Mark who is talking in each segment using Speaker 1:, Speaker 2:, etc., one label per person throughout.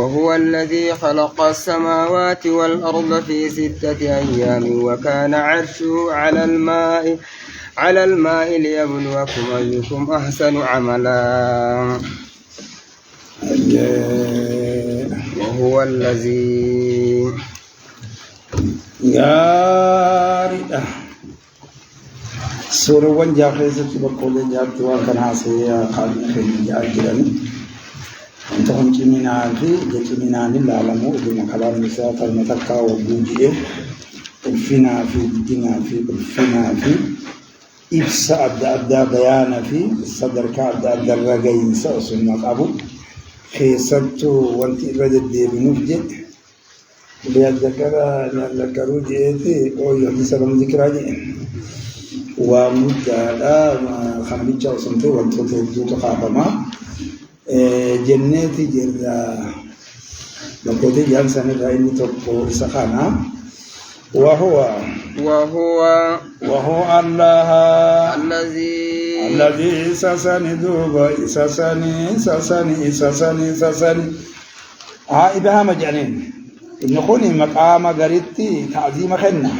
Speaker 1: وهو الذي خلق السماوات والأرض في 6 أيام وكان عرشه على الماء ليبلوكم أيكم أحسن عملا وهو الذي
Speaker 2: gaariidha suurawwan jaha keessatti bakkoolee jaatti waan kana haasa'ee qaamni keenya jaha jiran wanta kun ciminaa fi jaciminaan ilaalamu dhuma kalaamni isaa falma takkaa wagguu jedhe ulfinaa fi guddinaa fi ulfinaa fi ibsa adda addaa bayaana fi sadarkaa adda addaa irra gahiinsa osuma qabu keessattuu wanti irra deddeebinuuf jedhe ليذكر يذكروا جيتي أو يسلم ذكرى جي ومجالا خميجة وسنتي والتوتو تخافما جنتي جرا لقد جانسان الرأي تقول سخانا وهو الله الذي سسني دوبا سسني إبهام جانين نكون مقام غريتي تعظيم خنا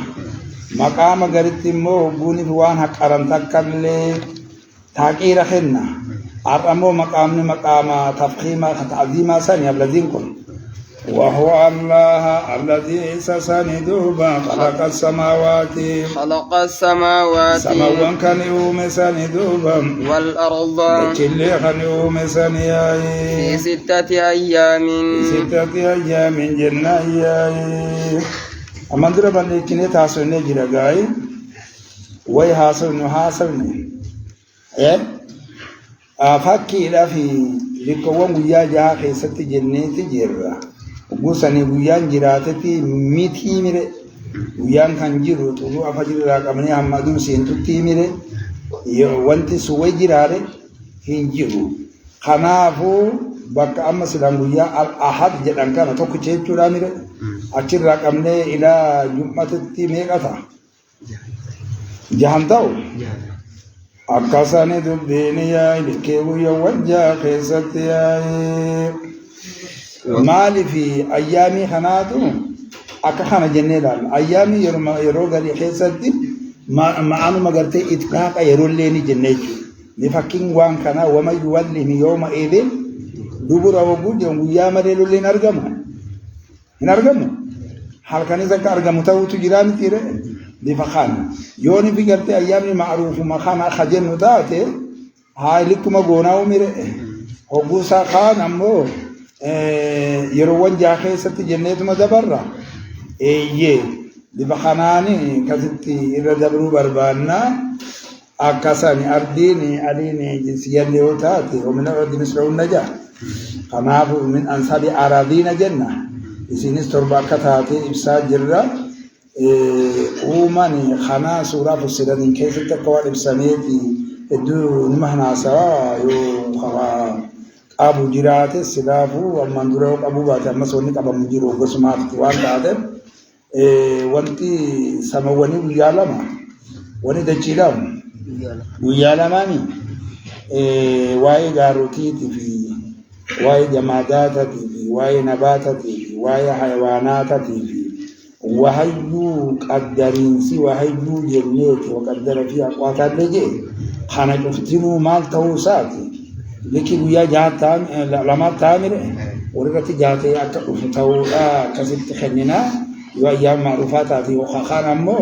Speaker 2: مقام غريتي مو بوني فوان حقرن تكلي تحقير خنا ارمو مقام تفخيم تعظيم سن الذين كن وهو الله الذي سسندوبا خلق السماوات سماوان كان يوم سندوبا
Speaker 1: والأرض
Speaker 2: كل كان يوم سنياي
Speaker 1: في 6 أيام
Speaker 2: جنة ياي أمندر بني كني تاسوني جرعاي وي حاصلني أفكي إلى في لكوان ويا جاه خيسة جنة تجرا وقصني ويان جراتي ميتي ميره ويان كانجيرو تلو أفجر راكمني أحمدون سينتو تيميره يوانتي سوي جراره هنجيرو خنافو بك أما سلام ويا الأحد جدًا كان توك تيجي راميره أشير راكمني إلى جمعة تيميره جهنتاو أكاساني دبيني يا إلكيو يوجا خيستي يا مالي في أيامي خناتو أكخنا جنيلان أيامي يروغالي خيستي ما أنا مغرتي إتقاق يروليني جنيجو نفكين وان كنا وما يوليه يوم إذن دبور وجود يوم ياما ريلولين أرجمو هل كان إذا كأرجمو تاو تجرام تيره بفخان يوني في قرتي أيامي معروف مخانا خجن ذاته هاي لكم أقونا وميره هبوسا خان أمو يروان جاخي ست جنة مدبرة بفخاناني كتبتي إذا دبرو بربانا أكاساني أرديني عليني جنسيا ليوتاتي ومن أرد مسرع النجاة خناف من أنصاب أراضين جنة إسينيس تربا كتاتي إبسا جرّا أوماني خنا سورة فسرين كيف تقوى إبسانيتي إدو نمهنا سوا يو خوا أبو جرات السلافو ومندورو أبو بات مسوني أبو مجيرو قسمات كوان بعدين وانتي سمواني ويالما واني دجيلام ويالماني واي غاروتي في واي جمادات في واي نباتات في واي حيوانات في وهيو قدرينسي وهيو جنيت وقدر فيها أقواتات لجي خانا كفتنو مال توساتي لكي ويا جاتان لما تامر ورغتي جاتي أكا أفتولا كسبت خننا يو أيام معروفاتاتي وخاخان أمو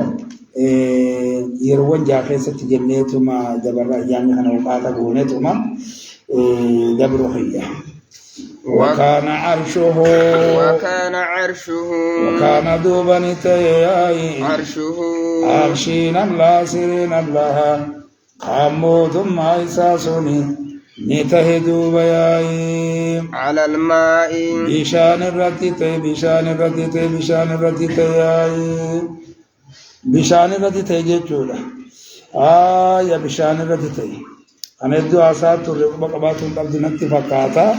Speaker 2: يروان جاخيسة جنيتو ما دبر أيامي خانا وقاتا قونيتو ما دبرو خيه وكان عرشه وكان دوبني تياي عرشين الله سرين الله قامو ثم إساسوني نتهدو بياي
Speaker 1: على الماء
Speaker 2: بشان الرتي تياي بشان الرتي جيتشولا يا بشان الرتي تياي أنا دو أسات تربى قباتون تبدينتي فكاتا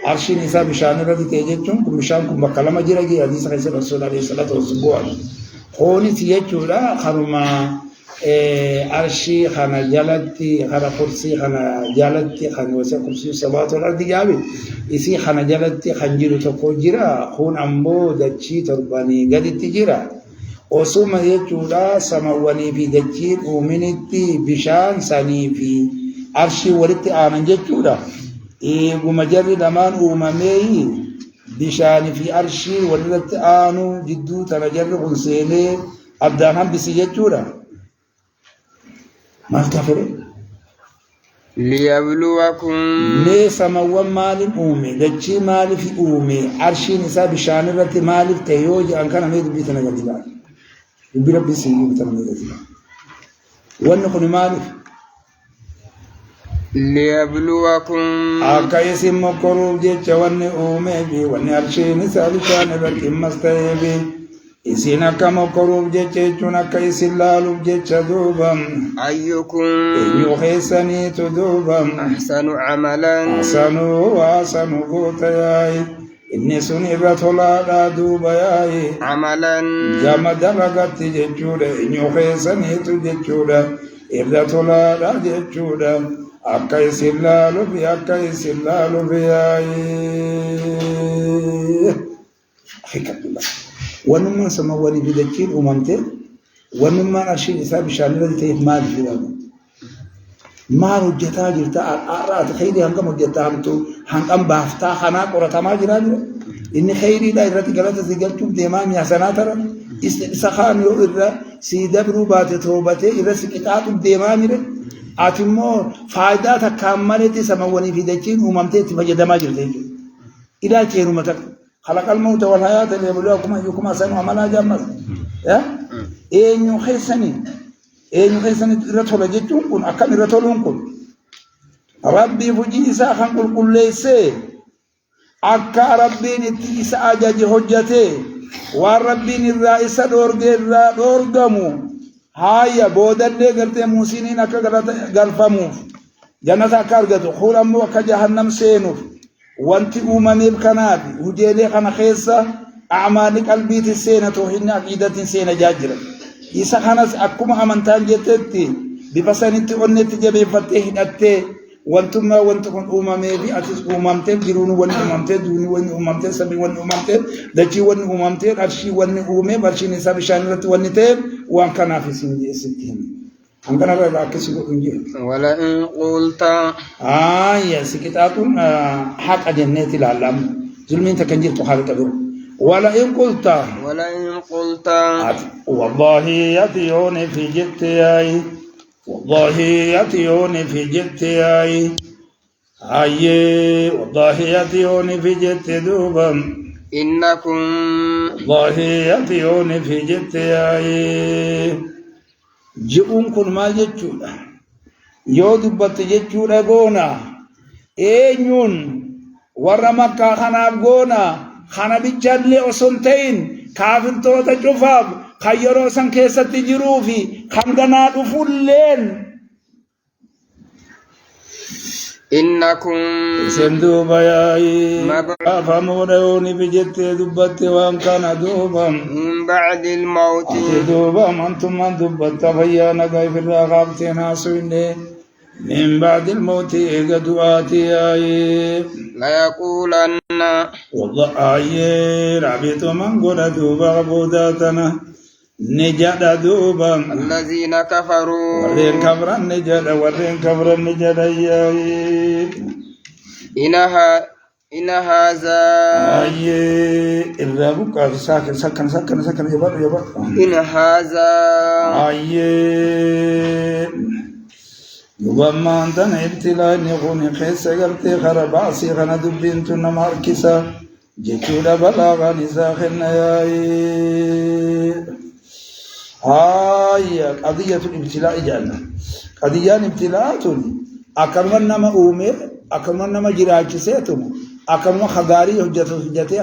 Speaker 2: عرشين إسا بشان الرتي تيجتون كم بشان كم بكلام جرعي حديث رسول الله صلى الله عليه وسلم هوني تيجتولا خرما أرشي خنا جلتي خنا كرسي خنا جلتي خنا وسا كرسي سبات والأرض جابي إسي خنا جلتي خنجر تكوجرا خون أمبو دتشي ترباني قد تجرا وسوما يجودا سماواني في دتشي ومنتي بشان ساني في أرشي ولدت آمن جودا ومجرد لمان أمامي بشان في أرشي ولدت آنو جدو تنجر غنسيني أبدانهم بسي جودا ما تفرق
Speaker 1: ليبلوكم
Speaker 2: ليس موان مال أومي دجي مال في أومي عرشي نساء بشان رت مال تيوج أن كان ميد بيتنا جدلا يبي ربي سيجي بيتنا جدلا ونقول مال
Speaker 1: ليبلوكم
Speaker 2: أكايس مكروب جت ون أومي بي ون عرشي نساء بشان رت مستيبي إسينا كم كروب جت جونا كيس اللالوب جت دوبم
Speaker 1: أيكم
Speaker 2: يخيسني تدوبم
Speaker 1: أحسن عملا
Speaker 2: أحسن قوتياي إني سنيرت لا دوبياي
Speaker 1: عملا
Speaker 2: جام درجت جتشودا إن يخيسني تجتشودا إرت لا جتشودا أكيس اللالوب أكيس اللالوب ياي حكم الله ونما سماواني بدكين أممته ونما أشين إسحاب شانيرة تيف مال فيلانو ما رجتا جرتا أرات خيري هنكم رجتا همتو هنكم بافتا خنا قرطا ما جرانيرا إن خيري لا إرتي غلطة سيقلتو ديمام يحسنا ترى إسخان يو إرى سيدبرو بات توبته إرى سكتاتو ديماميرا أتمو فايدة كاملة سماواني بدكين أممته تفجد ما جرتا إلى كيرو متك خلق الموت والحياة ليبلوكم أيكم أحسن عملا جمس يا إنه خيسني رتول جتون كن أكمل رتولون كن ربي فجي ساخن كل ليس أكا ربي نتيس أجاج حجته وربي الرئيس دورغمو هاي بودن دي غرتي موسينين أكا غلفمو جنة أكارغتو خولمو أكا جهنم سينو وانت أمامي بكنابي وجيلي خنا خيصة أعمال قلبي تسينة توحين عقيدة تسينة جاجرة إيسا خناس أكما أمانتان جتتي بفسان انت ونت جبه فتح أتي وانتما وانتكم أمامي بي أتس أمامتين جرون وان أمامتين دوني وان أمامتين سبي وان أمامتين دجي وان أمامتين أرشي وان أمامي برشي نساب شانرة وانتين وان كان في سنجي ستين أنكنا لا كسبوا إنجيل
Speaker 1: ولئن قلت
Speaker 2: يا سكتاتون حق جنة العالم ظلمين تكنجيل تخالك به ولئن قلت والله يأتيون في جتياي والله يأتيون في جتياي والله يأتيون في جت دوبم
Speaker 1: إنكم
Speaker 2: والله يأتيون في جتياي جئون كن ما جتشودا يودبت جتشودا غونا اينيون ورمكا خناب غونا خنا بيجالي أسنتين كافن توتا جفاب خيرو سن كيسة تجروفي خمدنا دفولين
Speaker 1: إنكم
Speaker 2: سندو بياي فمودوني بجت دبت وان كان دوبا
Speaker 1: من بعد الموت
Speaker 2: دوبا أنتم من دبت فيانا غيب الرغبتنا سويني من بعد الموت قدواتي
Speaker 1: لا يقولن
Speaker 2: والله ربيت من قد دوبا عبوداتنا نجد دوبا
Speaker 1: الذين كفروا
Speaker 2: ورين كفر النجد ورين كفر النجد
Speaker 1: إن هذا
Speaker 2: الرابق سكن يبقى
Speaker 1: إن هذا
Speaker 2: يبما أنتنا ابتلاء نقوني خيس قلتي خرباسي خنا دبينتنا ماركسا جيكولا بلاغا نساخنا قضية الابتلاء جانا قضية ابتلاء أكرمنا نما أومي أكرمنا نما جراجسيتم أكرمنا خغاري حجتي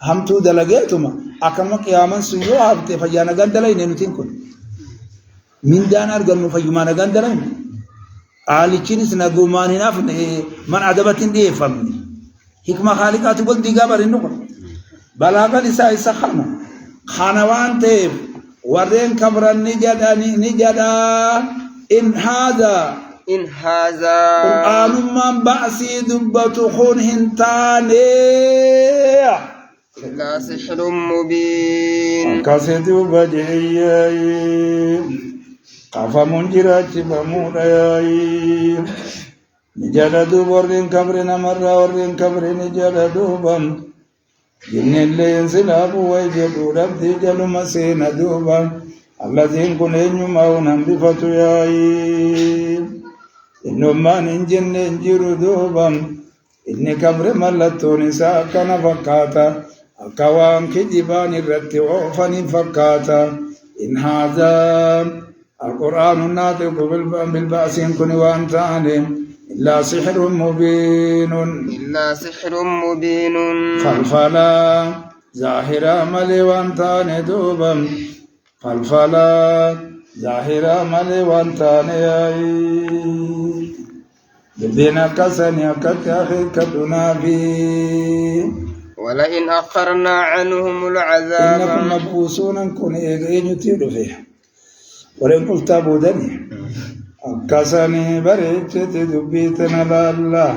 Speaker 2: همتو دلغيتم أكرمنا قياما سيو هابتي فجانا غندلين نتنكن من دانا أرغن فيمانا غندلين آليچينس نغوماني نافن من عدبتين دي فمني حكمة خالقات قل دي غابر النقر بلاغا نساء سخرنا خانوان تيب ورين كبرا نجدا إن هذا قرآن من بأسي دبة خون هنتاني
Speaker 1: لا سحر مبين
Speaker 2: كاسد بجعي قفا منجرات بمولاي نجدا دوبرين كبرنا مرة ورين كبرين نجدا دوبم جن اللي ينسلاب ويجدو ربدي جلو مسين دوبم الذين كنين يمونا بفتياي إنما ننجن ننجر دوبم إني كبر ملتوني ساكنا فكاتا الكوام كجبان الرت وفني فكاتا إن هذا القرآن الناطق بالبأس كن وانتاني إلا سحر مبين فالفلا ظاهرا ملي وانتاني دوبا فالفلا ظاهرا ملي وانتاني بدينا كسني كتاخي كدنا في
Speaker 1: ولئن أخرنا عنهم العذاب
Speaker 2: إنكم مبعوثون كن إيجين يطير فيه ولئن قلت بودني أكسني بريتت دبيتنا لله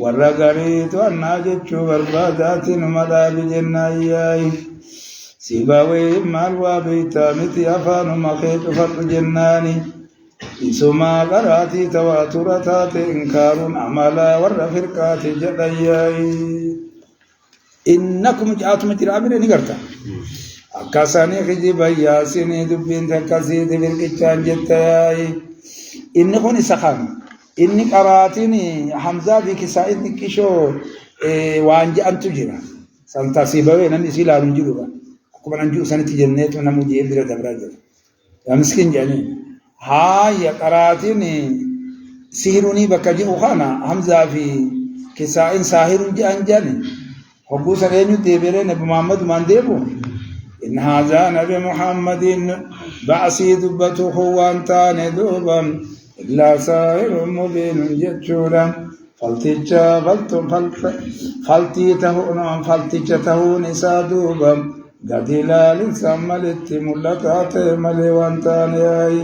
Speaker 2: والرقريت والناجت بربادات نمدا بجناياي سيباوي مالوا بيتامتي أفان مخيط فرق جناني إسما قراتي تواترتات إنكار عملا والرفرقات جدياي إنكم جاءتم ترابين نقرتا أكاساني خجيب ياسيني دبين تكاسيد بالكتان جتاي إنكم سخان إنك قراتيني حمزة بكسائد نكشو وانجا أنتو جرا سانتا سيباوي نمي سيلا نجلوبا أكما ننجو سنة جنة ونمو جيب درا دبراجل يا مسكين جاني هاي قراتيني سيروني بكجي أخانا حمزة في كسائن ساهر جانجاني حبو سرينيو تيبيري نبي محمد مانديبو إن هذا نبي محمد بأسي دبته وانتان دوبا إلا ساهر مبين جتشورا فلتيته نسا دوبا قدلال سملت ملتات ملي وانتان ياي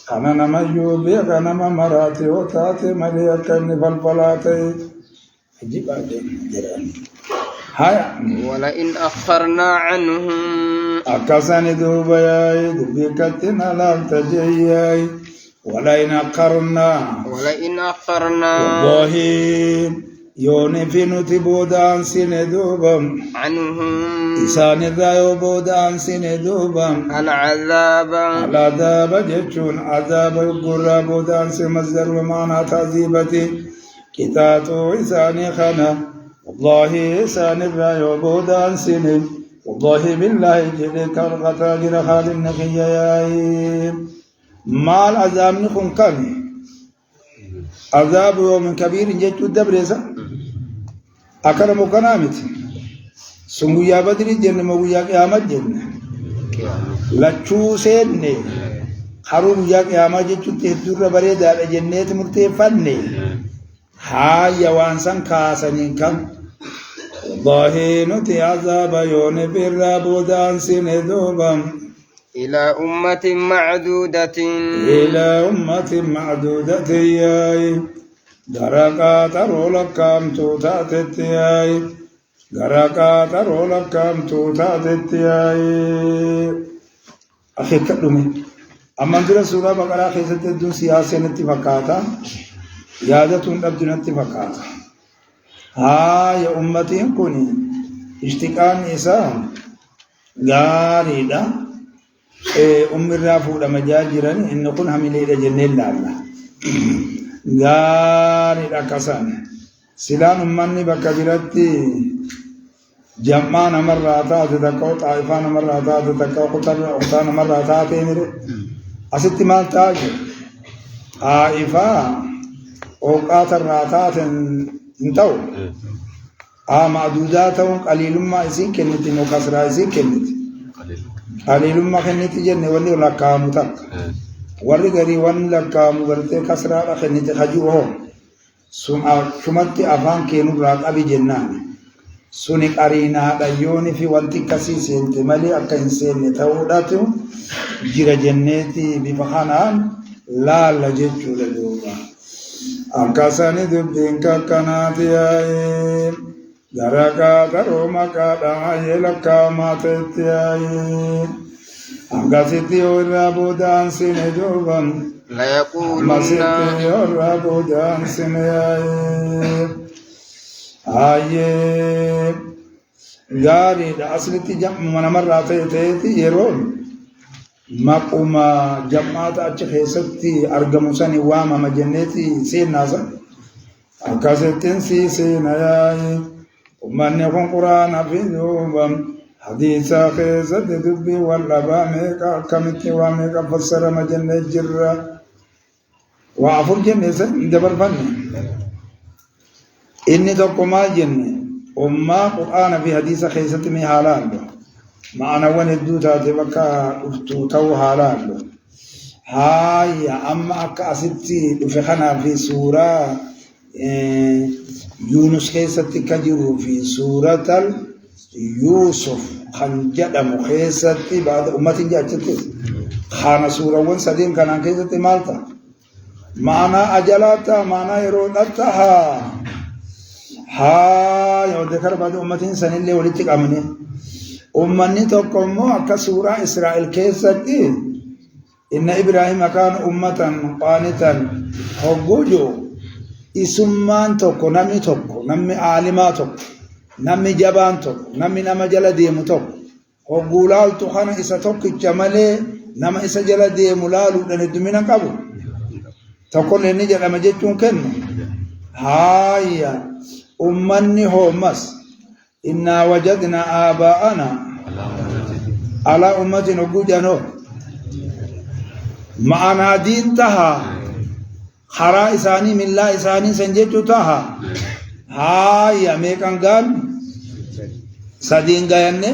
Speaker 2: خننا مجوبي خنما مراتي وتاتي ملي أكن فالفلاتي عجيب عجيب جراني هاي
Speaker 1: ولئن أخرنا عنهم
Speaker 2: أكسن دوبياي دبكتنا لم تجياي ولئن أخرنا والله يوني في نتبودان سندوبم
Speaker 1: عنهم
Speaker 2: إسان الرأي بودان سندوبم العذاب جتشون عذاب القرى بودان سمزدر ومعنى تعذيبتي كتاتو إساني خنا والله إسان الرأي بودان سند والله بالله جلي كرغتا جر خال النخياي ما العذاب نكون كامي عذاب يوم كبير جتشو الدبريسا أكرم كنامت سنغيا بدري جنة مغيا قيامت جنة لچو سيني خروم يا قيامت جتشو تهدور بريد على جنة مرتفني هاي وانسان كاسنين كم والله نتي عذاب يون بالرابودان سندوبا
Speaker 1: إلى أمة معدودة
Speaker 2: ياي غرقات رولكام توتاتت ياي غرقات رولكام توتاتت ياي أخي كلمة أما ندرس سورة بقرة خيزت الدون سياسة نتفقاتا يادتون أبدون نتفقاتا يا أمتي كوني اشتقان إسان غاريدا الرافو لما جاجران إن كن حملي جنة الله غاريدا كسان سلام مني بكبيرتي جمعنا مرة تتكو طائفان مرة تتكو قطان مرة تاتيني أست مال تاج طائفة أوقات الراتات انتو معدوداتهم قليل ما يسين كنت مكسرة يسين كنت قليل ما كنت جنة ولي لكام تك ولي غري ون لكام ورته كسرة كنت خجوهم سمعت أفان كانوا راق أبي جنان suni qariinaadha yooni fi wanti akkasii seente malee akka hin seenne ta'uudhaatu jira jenneeti bifa kanaan laalla jechuudha duuba. Akkasani dubbiin kakkanaati yaa'ee garagaa garoo maqaadhaa yeelakkaamaa ta'etti yaa'ee akkasitti yoo irraa boodaan sine duuban masitti yoo irraa boodaan sine yaa'ee ayyee gaariidha aslitti jamma namarraa ta'eeti yeroo maquma jammaata achi keessatti argamu sani waamama jenneeti seennaasa akkasittiin seena yaa'ee ummanni kun quraana fi duuba hadiisa keessatti dubbii wal dhabaa meeqa akkamitti waa meeqa fassarama jennee jirra waa afur jennee san dabarfanne inni tokko maal jenne ummaa quraana fi hadiisa keessatti mee haalaan ma'anawwan hedduu taate bakka dhuftu ta'uu haalaan haaya amma akka asitti dhufe kanaa fi suuraa Yunus keessatti ka jiru fi suuratal Yusuf kan jedhamu keessatti baada ummatiin jaachitti kana suurawwan sadeen kanaan keessatti maalta maana ajalaata maana yeroo dhatta haa yoo dekar baada ummatiin sanillee walitti qabne ummanni tokko immoo akka suuraa Israa'el keessatti inna Ibrahim kaana ummatan qaanitan hoggojo isummaan tokko namni aalimaa tokko namni jabaan tokko namni nama jala deemu tokko hoggulaaltu kana isa tokkicha malee nama isa jala deemu laaluudhaan heddumina qabu tokkollee ni jedhama jechuun kennu haaya ummanni hoomas inna wajadna abaa'ana ala ummatin hoggujanoo ma'anaa diin tahaa haraa isaanii millaa isaanii san jechuu taha haaya meeqan gaan sadiin gayanne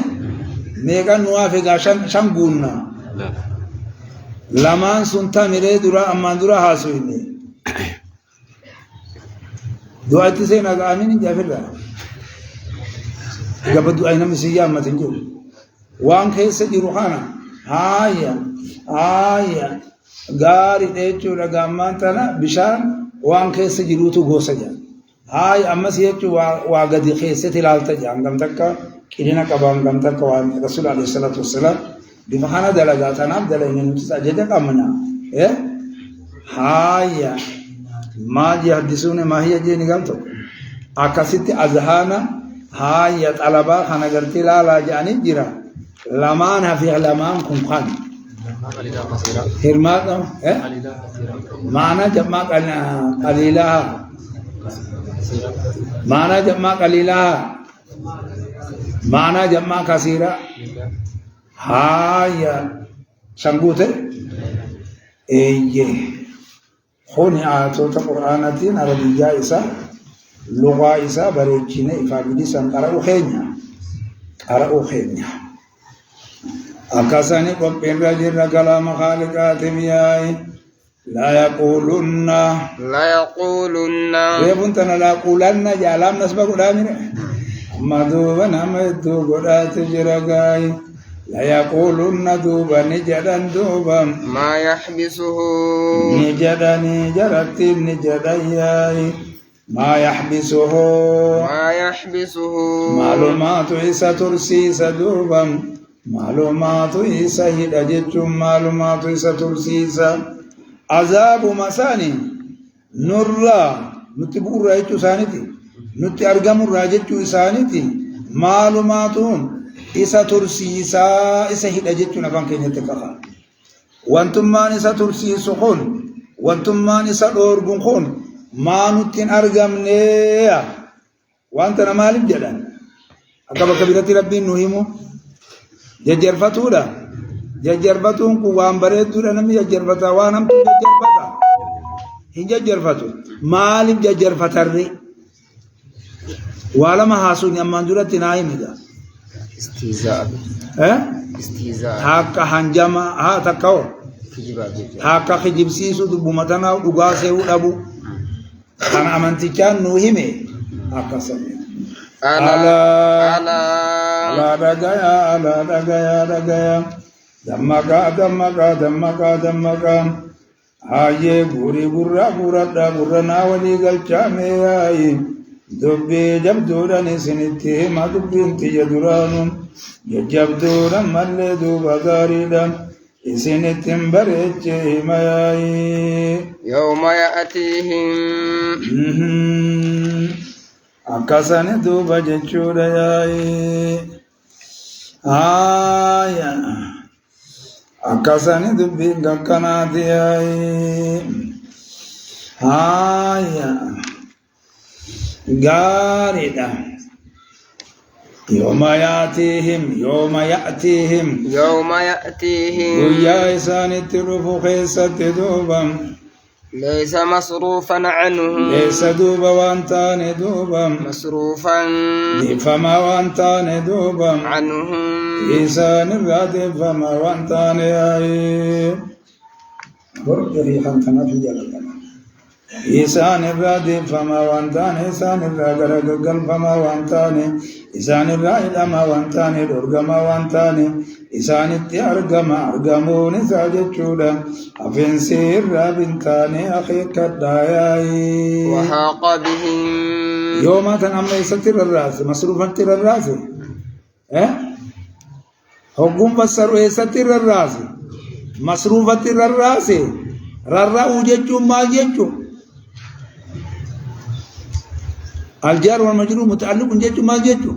Speaker 2: meeqan nuwaaf egaa shan guunna lamaan sun tamiree dura ammaan dura haasuyne du'atti seenaa ga'amin hin jaafirra gaba du'ay namni siyyaa ammatin jiru waan keessa jiru kana haaya gaari jechuudha gammaan tana bishaan waan keessa jiruutu gosa jaan haay ammas jechuun waa gadi keessatti ilaalta jaan gam takka qilina qabaan gam takka waan rasuul alayhi salatu wassalaam bifa kana dalagaa tanaaf dalagni nuti ajaja qabna haaya maa yahdisuuna maa hiya jeeni gamto akkasitti azhaana haaya xalabaa kana gartii laalaa jaanii jira lamaan hafi lamaan kun kan hirmaata maana jamma qalilaha maana jamma qalilaha maana jamma kasira haya sangute khoni aatota qur'aanatiin arabiyyaa isa lughaa isa bareechine ifaabilisan qara'u keenya akasani qophiin jirra kalaama khaliqaati miyaa'e لا يقولن ريبون تنا لا يقولن جالام نسبة قدامنا مدوبا نمدو قدات جرقاي لا يقولن دوبا نجدا دوبا
Speaker 1: ما يحبسه
Speaker 2: نجدا نجرت نجداي ما يحبسه معلومات إيسا ترسي سدوبا معلومات إيسا هدجت معلومات إيسا ترسي عذاب مساني نورا نتبور رايتو سانيتي نتي أرقام راجتو سانيتي معلوماتهم إسا ترسيسا إسا هدجتو نفان كيني تكخا وانتم ما نسا ترسيسو خون وانتم ما نسا دورقون خون ما نتين أرقام نيا وانتنا مالب جدا أكبر كبيرة ربي نهيمو ججرفتو لا ججربتون قوام بريدو لنمي ججربتا وانم ججربتا هن ججربتو مالب ججربتا الرئي ولما حاسون يمان دولة نائم دا
Speaker 1: استهزاء
Speaker 2: هاكا هنجما ها تكاو هاكا خجب سيسو دبومتنا ودقاسي ودبو كان أمانتكان نوهمي هاكا سمي ألا دقيا دمكا هاي غوري غورنا ولي قلچامي دبي جبدورا سنتي ما دبين تجدران جبدورا ملي دوبا غاريدا سنتم بريتشي ماي
Speaker 1: يوم يأتيهم
Speaker 2: أكاساني دوبا جچودا ياي آيا أكاساني دوبي غكناتي ياي آيا غاريدا يوم يأتيهم ويا إسان التروف خيسة دوبا
Speaker 1: ليس مصروفا عنهم
Speaker 2: ليس دوبا وانتان دوبا
Speaker 1: مصروفا
Speaker 2: فما وانتان دوبا
Speaker 1: عنهم
Speaker 2: إسان الراد فما وانتان ياي برد ريحا كما في جلال إسان الراد فما وانتان إسان الراد فما وانتان إسان الراد ما وانتان درغما وانتان إسان أرغمون ساجتشودا أفين سير بنتان أخي كداياي
Speaker 1: وحاق بهم
Speaker 2: يوم تنام يستر الراس مصروفا تر الراس حكم بسر يستر الراس مصروفا تر الراس ررا وججو ما ججو الجار والمجرور متعلق ججو ما ججو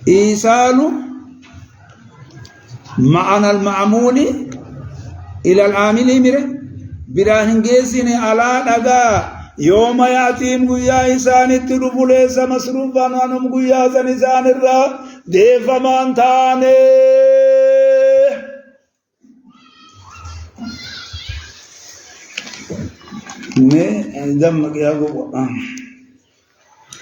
Speaker 2: إيصال معنى المعمول إلى العامل مره براهن جيسين على دغا يوم يأتيهم قيا إسان التلوف ليس مصروفا عنهم قيا سنسان الرا ديف من تاني دمك يا قوة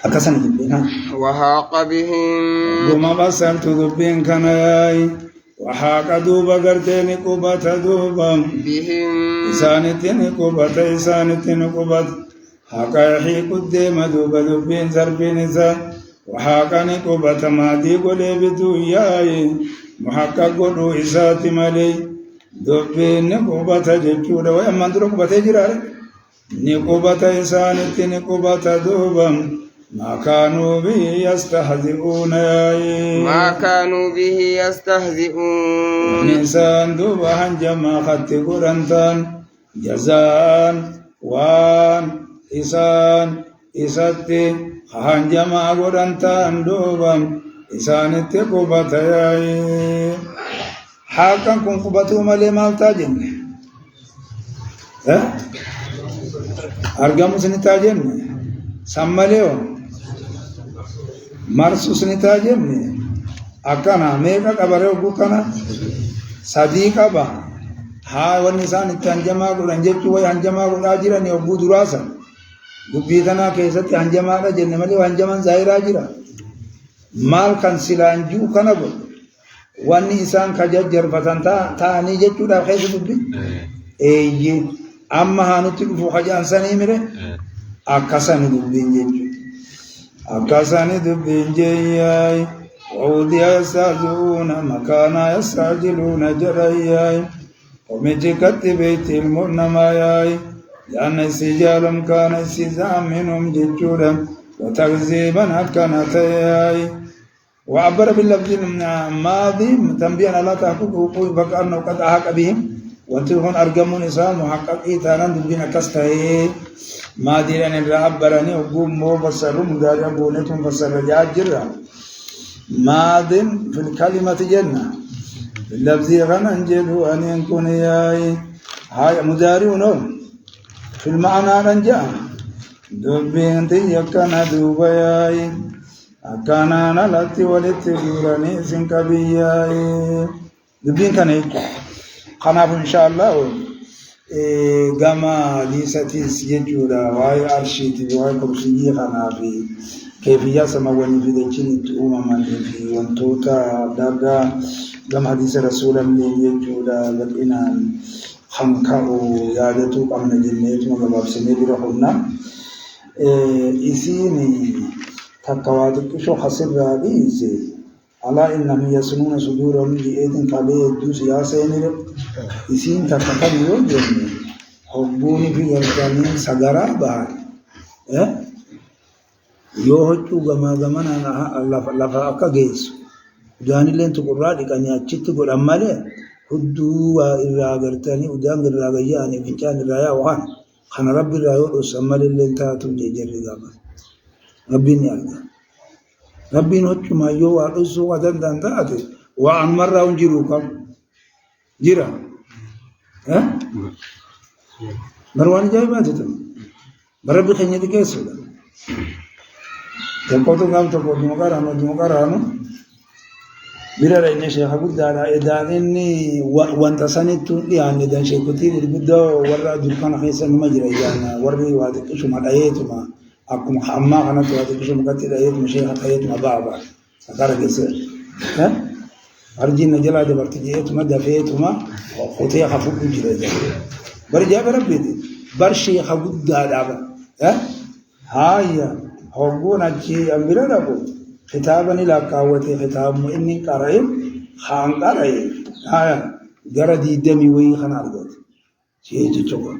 Speaker 2: أكسن جبنا
Speaker 1: وحاق بهم
Speaker 2: وما بسلت ذبين كناي وحاق دوبا قرتين قبة دوبا
Speaker 1: بهم
Speaker 2: إسانتين قبة حاقا يحيق الديم دوبا ذبين زربين إسان وحاقا قبة مادي قولي بدوياي محقق قدو إساتي مالي ذبين قبة ججودا ويمان درو قبة جراري نقبة إسانتين قبة دوبا ما كانوا به يستهزئون إنسان دوبا هنجما خط قرنتان جزان وان إسان إساتي هنجما قرنتان دوبا إسان اتقبت ياي حقا كن قبتو ملي مالتاجن أرقامو سنتاجن سماليو مرسو سنتاجن أكنا ميكا كبريو بوكنا صديقا با ها والنسان التنجمع قل انجبتو ويانجمع قل آجرا نيوبو دراسا قبيتنا كيست انجمع قل جنة ملي وانجمع زائر آجرا مال كان سلانجو كنا قل واني إسان كججر فتن تاني جتو دا خيس دبي ايجي أما هانو تلفو خجان سني مره أكسان دبين جتو أكسان دبين جياي وعودي يستعجلون مكانا يستعجلون جرياي ومجكت بيت المنماياي لأن السجالم كان استزام منهم ججودا وتغذيبا أكنتياي وعبر باللفظ الماضي تنبيا لا تحققه فكأنه قد أحق بهم وانتهون أرقمون إسان محقق إيتانا دبين كستهي ما ديران الرعبراني وقوم مو فسروا مداري أبونتهم فسر جاجرا ماض في الكلمة جنة باللفظ غننجل أن يكون ياي هاي مداري ونوم في المعنى رنجا دبين تيكنا دوبياي أكانا نلتي ولتي دوراني سنكبياي دبين كان يجي خناف إن شاء الله gama lisatis jechuudha waa'ee arshiitii waa'ee kursiyyii kanaa fi keefiyyaa samawwanii fi dachinitti uumamanii fi wantoota adda addaa gama hadiisa rasuulallee jechuudha bal'inaan خنكرو يادتو قمنا جنيت مغباب سنيد رحونا إسيني تكواتك شو خسر راديزي ألا إنهم يسنون صدورهم لإيد قبيل دوس ياسين إسين تكتبيو جنة حبوني في يرجانين سجرا بار يوهجو غما غمانا لفا أكا جيس جاني لين تقرأ لكني أجت تقول أمالي هدوا إراغرتاني ودان إراغياني فنجان إرايا وحان خان ربي رايو أسمال لين تاتو جيجر رغابا ربي نيالنا ربي نوچ ما يو وارسو ودان دان تاتي وعن مرة ونجروكم جيرا مرواني جاي باتتم بربي خنيتي كيسو تقوتو قام تقوتو مقارانو بلا رأينا شيخ قد على إدانني وانت سنتو يعني دان شيخ كتير البدا ورا دكان خيسا مجرى يعني وري وادك شو ما دايتما أكو محمد أنا توادك شو مكتير دايتما شيخ دايتما بابا أكار كيسر أرجين نجلا دبرتجيتما دفيتما خطيا خفوق جرى برجع بربي برشي خبود على هاي هربونا شيء أمير ربو خطابني لا كاوتي خطاب إني كارين خان كارين هاي جردي دمي وين خنارجت شيء تجوا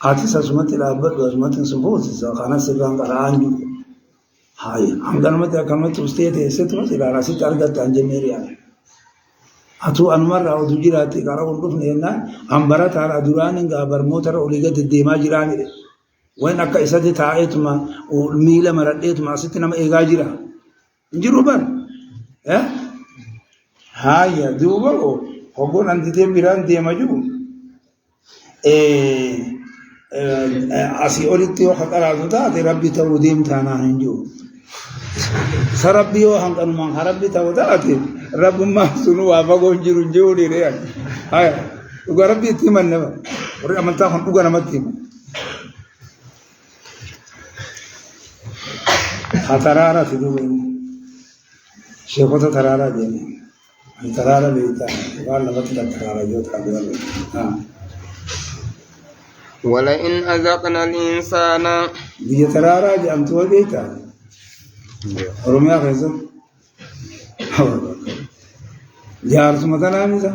Speaker 2: هاتي ساسمت الأبد واسمت سبوس خانا سبان كارانجو هاي عندنا متى كمت وستيت ستمت إلى راسي تارجت أنجميريان هاتو أنمر أو دجيراتي كارا ونقول هنا أمبارات على دوران إنك أبرموتر أوليجت الدماء جيراني وين أكا إساتي تاعيتما وميلا مرديتما ستنا ما إيجاجرا نجروبان هاي دوبا هقول أنت تبيران ديماجو أسيولتي وخطر عزوتا ربي توديم تانا هنجو سربي وهم كانوا من ربي تودات رب ما سنوا أبغون جرون جوري ريان هاي وقال ربي تيمان نبى وري أمانتا هم وقال ما تيمان خطرارا سيدوين شيخوتا ترارا جيني ترارا بيتا قال لبتلا ترارا جوت قبل
Speaker 1: ولئن أذقنا الإنسان
Speaker 2: بيجي ترارا جام تو بيتا روميا خيزو جار سمتنا ميزا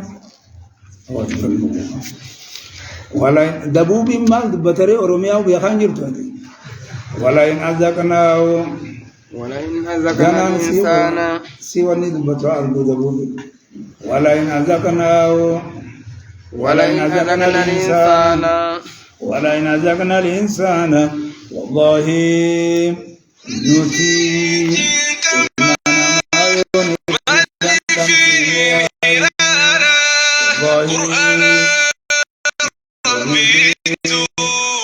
Speaker 2: ولئن دبوب ما بتري روميا وبيخانجر توتي ولئن أذقناه الإنسان سواني دبتوا الدبوب ولئن أذقنا الإنسان والله نؤتي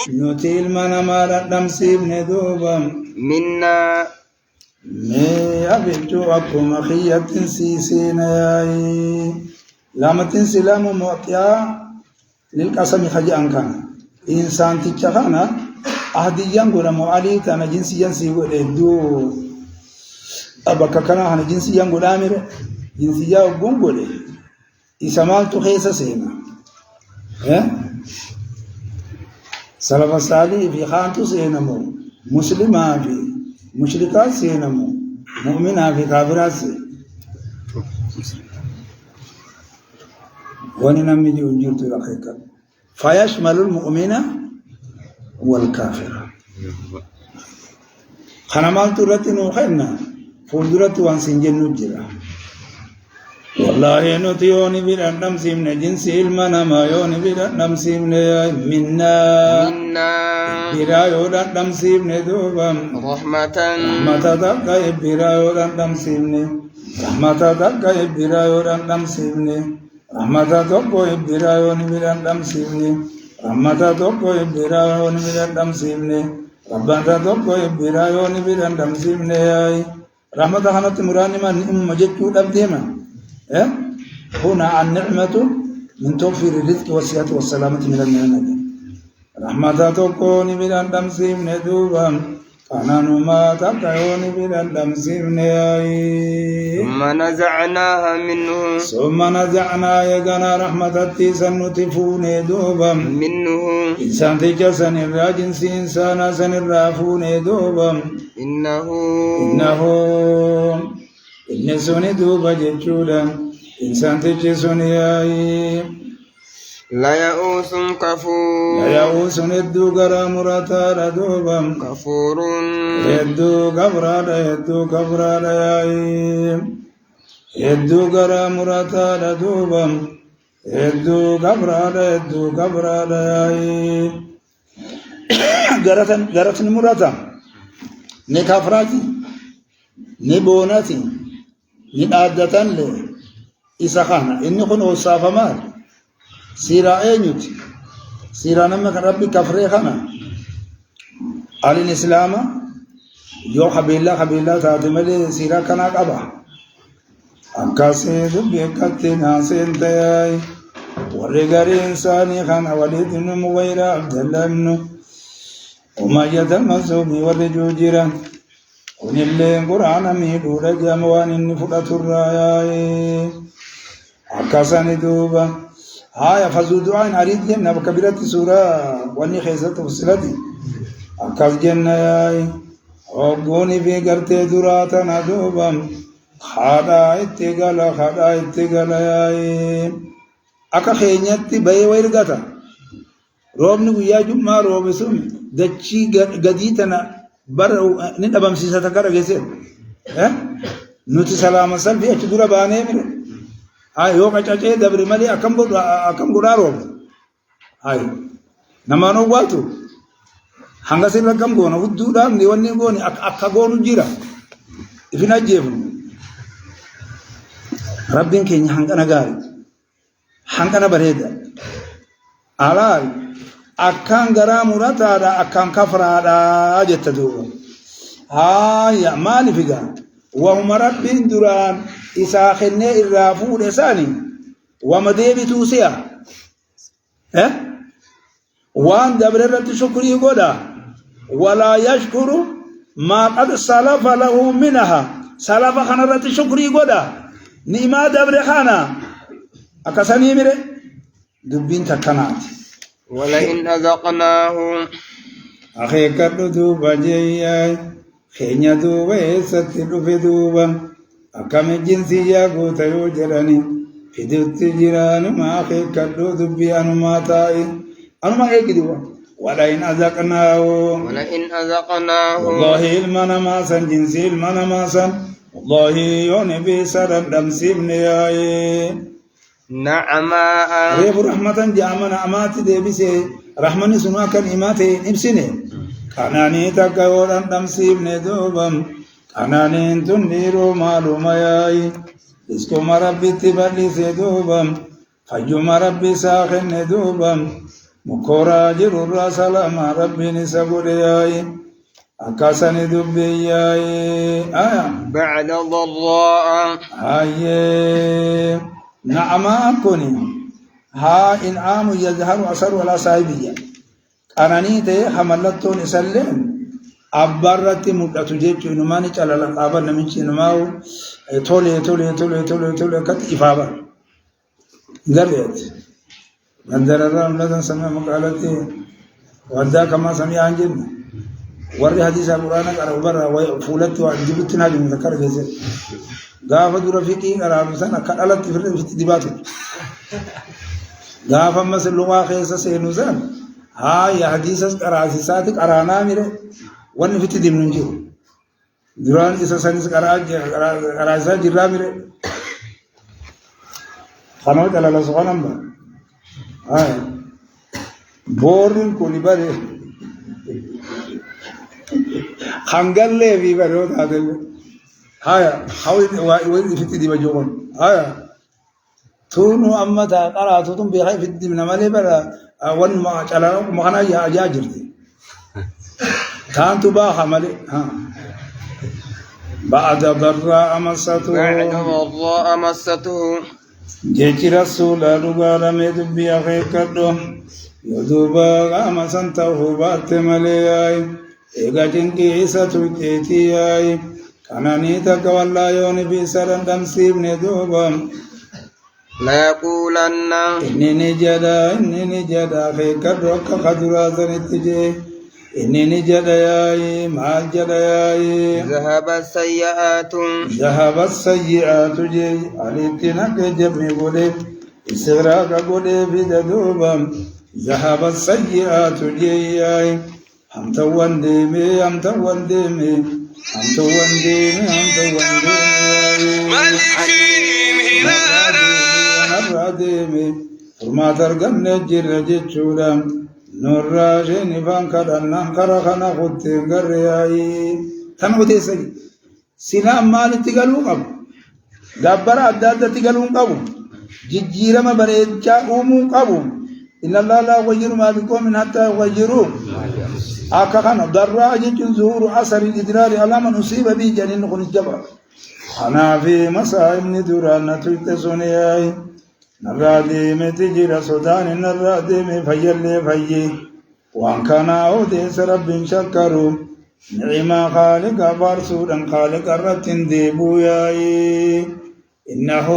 Speaker 2: نؤتي المنام دمسي بندوبا
Speaker 1: منا
Speaker 2: أبيتو أكم أخية سيسين ياي لامتين سلام موطيا للقسم خجي أنكان إنسان تيجانا أهديان غورا موالي تانا جنسيان سيغو دو أبكا كنا هنا جنسيان غورا مير جنسيان غونغولي إسمال تخيسا سينا سلف الصالح في خانتو سينمو مسلمة في مشركات سينمو مؤمنة في كافرات سينمو وننمي جنجرت الحقيقة فيشمل المؤمن والكافر خنمال ترتي نوخينا فولدرت وانسنجن نجرا والله نتيوني بدأنم سيمنا جنس المنما يوني بدأنم سيمنا منا برايو دأنم سيمنا دوبام
Speaker 1: رحمة
Speaker 2: دقا برايو دأنم سيمنا رحمة دقا برايو دأنم سيمنا رحمة دقا برايو دأنم سيمنا رحمة دقا برايو دأنم سيمنا ربنا دقا برايو دأنم سيمنا رحمة خانت مراني من مجدو دبديما هنا النعمة من توفير الرزق والصحة والسلامة من المهنة رحمة تكون من الدمسيم ندوبا kananu mata kayoni biladam sirnei
Speaker 1: ثم نزعناها منه
Speaker 2: summa naza'na yagana rahmatatti sannutifune dubam
Speaker 1: منه
Speaker 2: insan ticha sanirra jinsi insana sanirra fune dubam innahu inni suni duba jechuudha insan tichi suni
Speaker 1: ليئوس كفور
Speaker 2: يئوس ندو غرا مرتا دوبم
Speaker 1: كفور
Speaker 2: يدو غبرا يدو غرا مرتا دوبم يدو غبرا غرتن مرتا نكافراتي نبوناتي ندادتن له إسخانا إني كنو صافمال سيرا أينوت سيرا نما ربي كفريخنا على الإسلام يو خبيلا تاتملي سيرا كنا قبا أكاسي دبيكتنا سنتي ورغر إنساني خان وليد مغير عبد الله بن وما يتمسوني ورجوجرا ونلي قرآن ميدو رجاموان نفرة الرايا أكاساني دوبا هاي فزو دعاء أريد جنة بكبيرة سورة واني خيزة وصلتي أكاس جنة ياي وقوني في قرتي دراتنا دوبام خادا اتقال ياي أكا خينيتي بي ويرغتا روبني ويا جمع روب سومي دچي قديتنا برو ندبام سيسا تكارا جيسي نوتي سلام سلفي اچدورا باني مره هاي يوم أجاء دبر مالي أكم غرارهم هاي نمانو واتو hanga sirra kam gono wudduudhaaf ni wanni gooni akka goonu jira ifin ajjeefnu rabbiin keenya hangana gaari hangana bareeda alaal akkaan garaa murataadha akkaan kafraadha jetta duuba haaya maaliif egaa wahuma rabbiin duraan isaa kennee irraa fuudhe isaanii wama deebituu si'a waan dabre irratti shukrii godha ولا يشكر ما قد سلف له منها سلف خنرت شكري غدا نيما دبر خانا اكسني مره دبين تكنات
Speaker 1: ولئن أذقناه
Speaker 2: اخي كدو بجي خينيا دو ويست دبدوبا اكم جنسي ياغو تيو جراني فيدت جيران ما اخي كدو دبيان ما تاي انا ما هيك ولئن أذقناه والله المنا ما سن جنسي المنا ما سن والله يونبي سرد دمسيبني
Speaker 1: نعماء
Speaker 2: ريب رحمة جامنا أماتي دي بسي رحمني سنوا كان إماتي نبسيني كاناني تكاورا دمسيبني دوبم كاناني تنيرو مالو مياي اسكو مربي تبالي سيدوبم فجو مربي ساخن دوبم مكورا جرورا سلام ربي نسبورياي أكاسني دبياي
Speaker 1: بعد ضراء
Speaker 2: هاي نعم كوني ها إنعام يظهر أثر ولا صاحبية أناني تي حملتون سلم أبرت مدة جيت نماني على الأبر نمشي نماو تولي كت إفابة قريت نذر الرام لذا سمع مقالتي وذا كما سمع عنجل ورد حديث القرآن قرأ برا وفولت وجبتنا بمذكر جزء غاف درفيقي قرأ بسنا كالت في دباتو غاف مثل لغة خيسة سينوزان هاي حديث قرأ سيساتك قرأنا ميره ون في تدمنجو دران إسا سنس قرأ سيسات جرى ميره خانوت على الله سبحانه الله بورن كوني بره خانغالله في بره هذا هاي وين في تدي بجون هاي تونو أما تقرأ توتم بخير في تدي من ماله بره ون ما على ما خنا يا جرتي كان تبا خمله بعد ضراء مسته جيتي رسول رغالا مدبي اخي كدو يدوبا ما سنتو بات ملياي إيغا جنكيسة تيتياي كانني تكوالله يوني في سرن دمسيب ندوبا
Speaker 1: ليقولن
Speaker 2: إني جدا في كدرك خدرا زنتجي إني جدا ياي مال جدا ياي
Speaker 1: ذهب السيئات
Speaker 2: جي عليتنا كجبني قولي استغراق قولي في ددوبا ذهب السيئات جي ياي هم توان ديمي ديمي فرما ترقم نجر جتشودا نور راشين فانكرنا خرخنا خطين قرياي تنغتي سجي سلام مال تقلون قبو دبر أداد تقلون قبو ججيرما بريجا أمون قبو إن الله لا يغير ما بكم من حتى يغيروا أكخنا ضراء جتشن ظهور أثر الإدرار على من أصيب به جنين خن الجبر أنا في مسائل ندران تلتسوني نرادي متجر سودان نرادي مفيل فيي وان كان أوديس رب شكروا نعما خالق فارسودا خالق الرتن ديبوياي إنه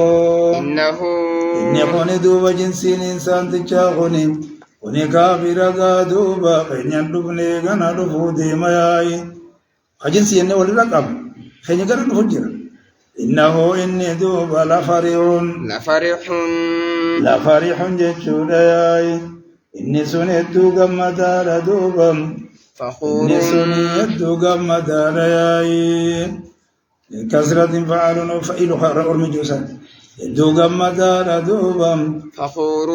Speaker 2: ندوب جنسين إنسان تجاهني ونكافر قادوبا خين يندبني غنا رفو ديماي خجنسي إنه ولرقم خين يقرن فجر إنه إني دوب لفرح جتشوداي إني سنيدو قمدار دوبا إني سنيدو قمدار ياي كسرة فعل فإلو خرق المجوسا إدو قمدار دوبا
Speaker 1: فخور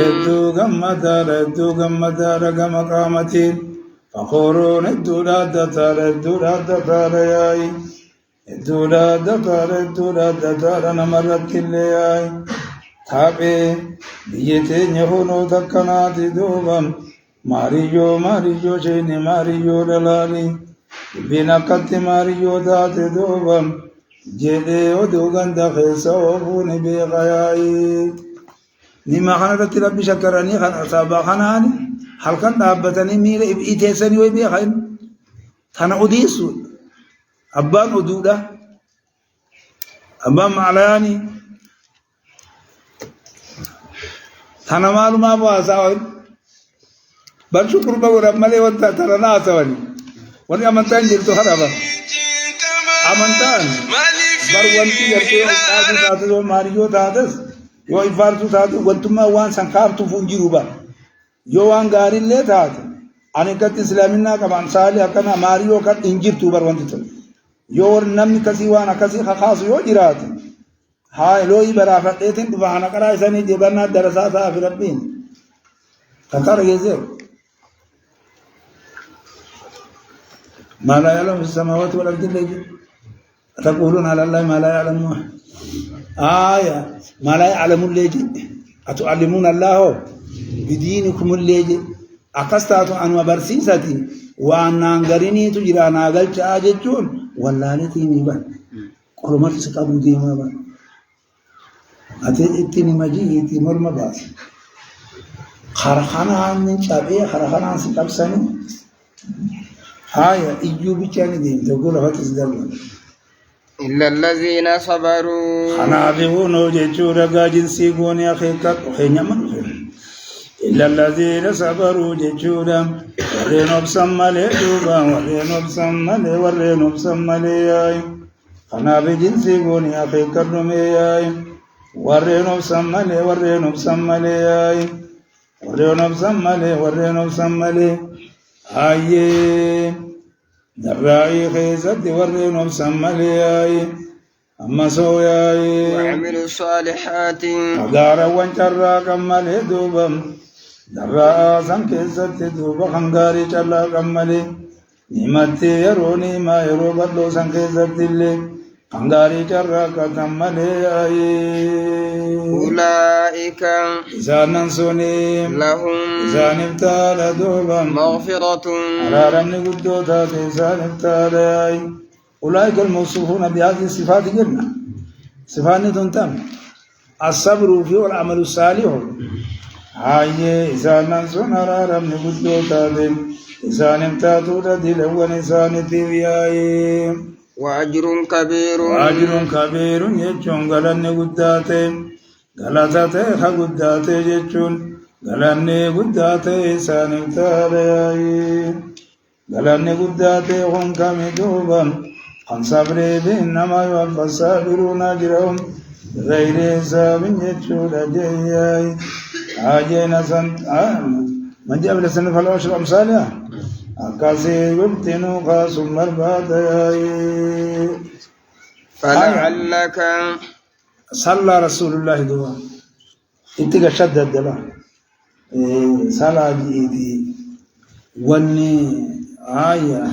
Speaker 2: إدو قمدار قمقامتين فخورون إدو لادتار ياي إدو لادتار نمرت كلياي تابي بيتين يخونو تكنات دوبا ماريو شيني ماريو دلالي بنا كت ماريو دات دوبا جيدي ودوغن دخيسا وفوني بغياي نما خانت ربي شكرني خان أصابا خاناني حلقا دابتني مير إتيسني ويبيخين تانا أديسو أبان أدودا أبان معلاني تانا مالو ما بواساوين بل شكر بورا ملي وانتا ترنا سواني وني أمنتان جلتو حرابا أمنتان بر وانتي يرتو تاتو تاتو ماريو تاتس يو إفارتو تاتو وانتما وان سنخابتو فنجيرو با يو وان غاري اللي تاتو أني كت إسلامنا كمان سالي أكنا ماريو كت إنجيرتو بر وانتي تل يو نمي كسي وانا كسي خاص يو جرات هاي لوي برافت إتن دفعنا كراي سني جبنا درساتها في ربين كتار يزير ما لا يعلم في السماوات والأرض اللي تقولون على الله ما لا يعلمون آية ما لا يعلم اللي أتعلمون الله بدينكم اللي أقستاتوا أن وبرسيستي وأن أنقرني تجرى ناقلت آجتون ولا لتيني بان قرمت سقابو ديما بان أتيني مجيئتي مرمى باس خرخانا من شابه خرخانا سقاب سني هاي إيجو بيشاني دين تقول هاتس دلون
Speaker 1: إلا الذين صبروا
Speaker 2: خنابهونو جيشورا قاجن سيقوني أخيكات وخينيا من إلا الذين صبروا جيشورا ورينوب سمالي دوبا ورينوب سمالي ياي خنابهجن سيقوني أخيكات نمي ياي ورينوب سمالي ياي ورينوب سمالي آيه دراعي خيزت ورينوب سمالي أما سوياي
Speaker 1: وعملوا الصالحات
Speaker 2: أدارا وانشرا كمالي دوبا دراعا سنكيزت دوبا خنغاري چلا كمالي نعمتي يروني ما يرو بدلو سنكيزت اللي خنغاري چرا كمالي
Speaker 1: أولئك
Speaker 2: إذا سوني
Speaker 1: لهم
Speaker 2: إذا نبتال دوبا
Speaker 1: مغفرة
Speaker 2: أرارمني قدو تاتي إذا نبتال أولئك الموصوفون بهذه الصفات جنة صفات تنتم الصبر فيه والعمل الصالح هاي إذا ننسون أرارمني قدو تاتي إسان امتاتو دلوان إسان تيوياي
Speaker 1: وأجر كبير
Speaker 2: وأجر كبير يجون غلن قداتي غلطاتي خقداتي يجون غلن قداتي إسان امتاتي غلن قداتي هم كمدوبا عن صبر بإنما يوفى الصابرون أجرهم غير حساب يجون أجياي آجينا سنت من جاب لسنة فالعشر أمثالها أكاسي يبتنو قاسم مرباداي
Speaker 1: فلعلك
Speaker 2: صلى رسول الله دوا اتقى شدد دلا صلاة جيدي واني آية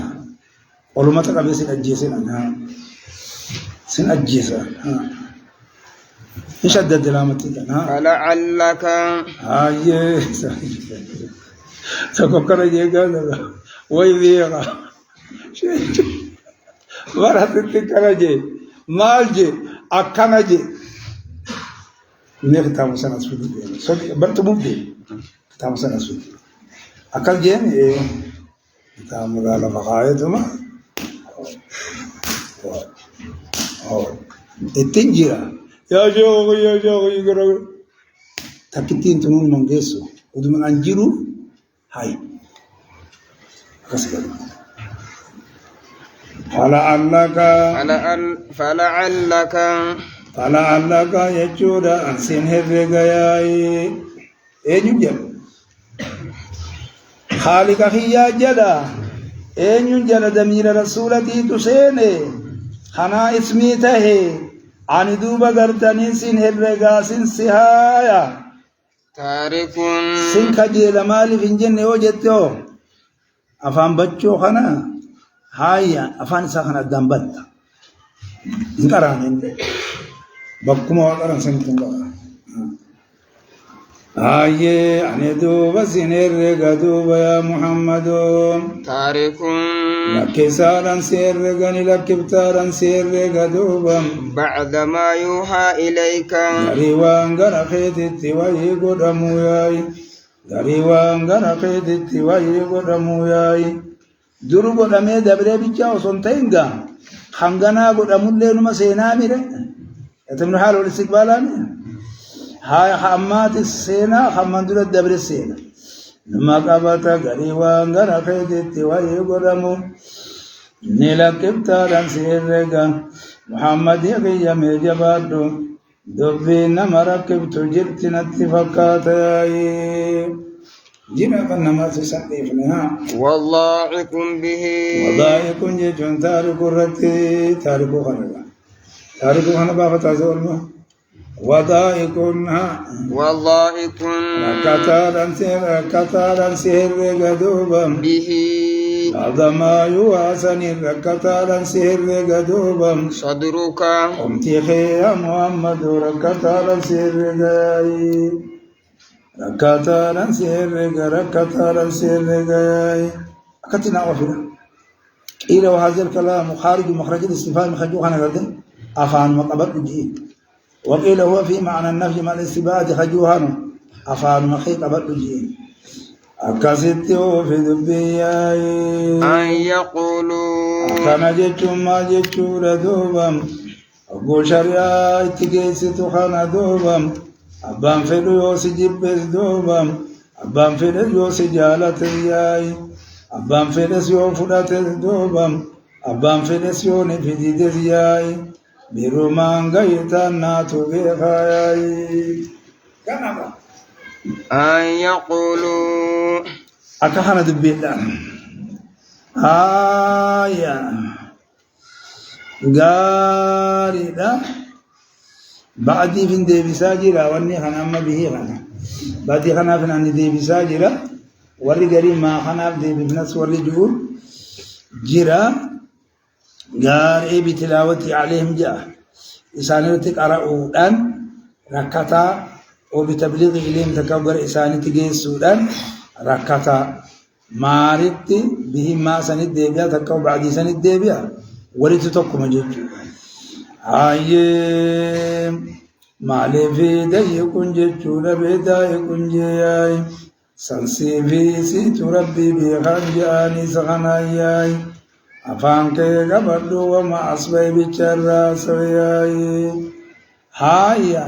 Speaker 2: ولما تقبل سن أجيسين عنها سن أجيسين يشدد دلا متقى
Speaker 1: فلعلك
Speaker 2: آية سكوكرا جيغا ويذيغا مرات تكرا جي مال جي أكنا جي نختام سنة سودي برت مبدي ختام سنة سودي أكل جين ختام غالا بقاية ما التنجرة يا جو يقرأ تكتين تنون منجسو ودم أنجرو هاي كسر فلعلك يجود أنسين هرقاي يجود خالق خيا جدا يجود دمير رسولتي تسيني خنا اسمي تهي عن دوبا غرتني سين هرقا سين سهايا
Speaker 1: تارك
Speaker 2: سين خجل مالي في الجنة وجدته أفهم بچو خنا هايا أفهم سخنا الدنبت انكران بكما وقرن سنتم بقى هاي أنا دوبا سينير دوبا يا محمد
Speaker 1: تارك
Speaker 2: لك سارا سير غني لك بتارا سير دوبا
Speaker 1: بعد ما يوحى إليك
Speaker 2: غريوان غرقيت التواي قدمو ياي غريوان غرقيت التواي قدمو ياي درو قدمي دبري بيچا وسنتينغا خنغنا قدمو لينو مسينا ميره يتمنى حال الاستقبالان هاي حمات السينا حمد الدبر السينا لما قبط غريوان غرقيت التواي قدمو نلقبتارا سيرغا محمد يقيم جبادو دبينا مركبت جرتنا اتفاقاتي جنا فنما تسقفنا
Speaker 1: والله به
Speaker 2: وضائق جون تارك الرتي تارك خنبا تارك خنبا فتازورنا وضائقنا
Speaker 1: والضائق
Speaker 2: ركتارا سير غدوبا
Speaker 1: به
Speaker 2: هذا ما يواسن ركتارا سير غدوبا
Speaker 1: صدرك
Speaker 2: قمتي يا محمد ركتارا سير غاي ركتارا سير غاي أكتنا وفنا إلى وهذا الكلام خارج مخرج الاستفهام خجوه أنا قد أفعل مقبل الجيد وقيل هو في معنى النفي مع الاستباد خجوهانه أفعل مخيق قبل الجيد أكاسيتيو في دبياي
Speaker 1: أن يقولوا
Speaker 2: كان جيتشو ما جيتشو ردوبم أبو شريعة اتكيسيتو خانا دوبم أبان فيدو يوسي جيبس دوبم أبان فيدو يوسي جالة ياي أبان فيدو يو فدات دوبم أبان فيدو يو نفيدي ياي بيرو مانغا يتاناتو بيخاي كان أبا
Speaker 1: أن يقولوا
Speaker 2: أكهنا دبيلا آية غاريدا بعدي فين دي بساجرا واني خنا ما به خنا بعدي خنا فين عندي دي بساجرا وري غري ما خنا دي بنفس وري جور جرا غار بتلاوتي عليهم جاء إسانيتك أرأوا الآن ركعتا وبتبليغ إليهم تكبر إسانيتك السودان ركعتا مارت به ما سند ديبيا تكو بعد سند ديبيا وريت تكم جوج هاي مالي في دي يكون جوج بيدا يكون جاي سنسيفي سيت ربي بخنجاني سخناياي أفانك قبضو وما أصبي بشرا سوياي هايا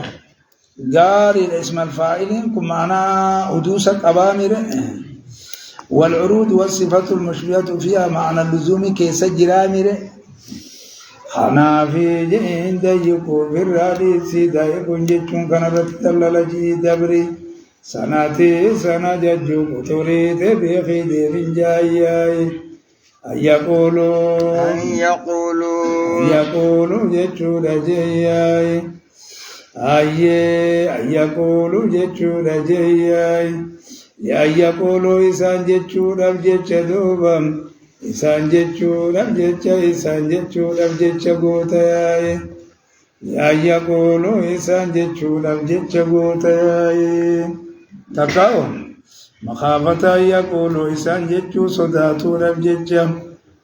Speaker 2: قاري اسم الفاعلين كمانا أدوسك أبامر والعروض والصفات المشبهة فيها معنى اللزوم كيس جرامر خنا في جين ديكو في الراديس دايكو جيتشون كان رتل لجي دبري سناتي سنة ججو تريد بخيد من جاياي أن يقولوا جيتشو لجياي أن يقولوا جيتشو لجياي أن يقولوا إسان جيتشو لبجيتش دوبم إسان جيتشو لبجيتش قوتاي أن يقولوا إسان جيتشو لبجيتش قوتاي تقاون مخافة أن يقولوا إسان جيتشو صداتو لبجيتش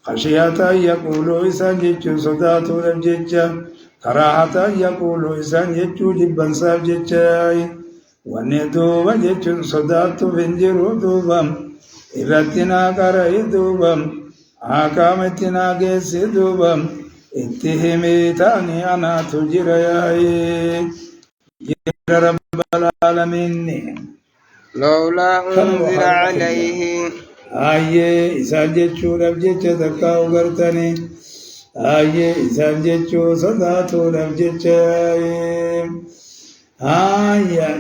Speaker 2: خشية أن يقولوا إسان جيتشو صداتو لبجيتش كراهة يقول إسان جيتشو جبان ساب جيتشاي ونيتوبا جيتشو صداتو فنجرو دوبام إراتنا كراي دوبام آكامتنا جيسي دوبام اتهمي تاني أنا تجرياي يا رب العالمين
Speaker 1: لولا أنزل عليه
Speaker 2: إسان جيتشو لب جيتشا تكاو غرتني إسان جيتشو صداتو لب جيتشاي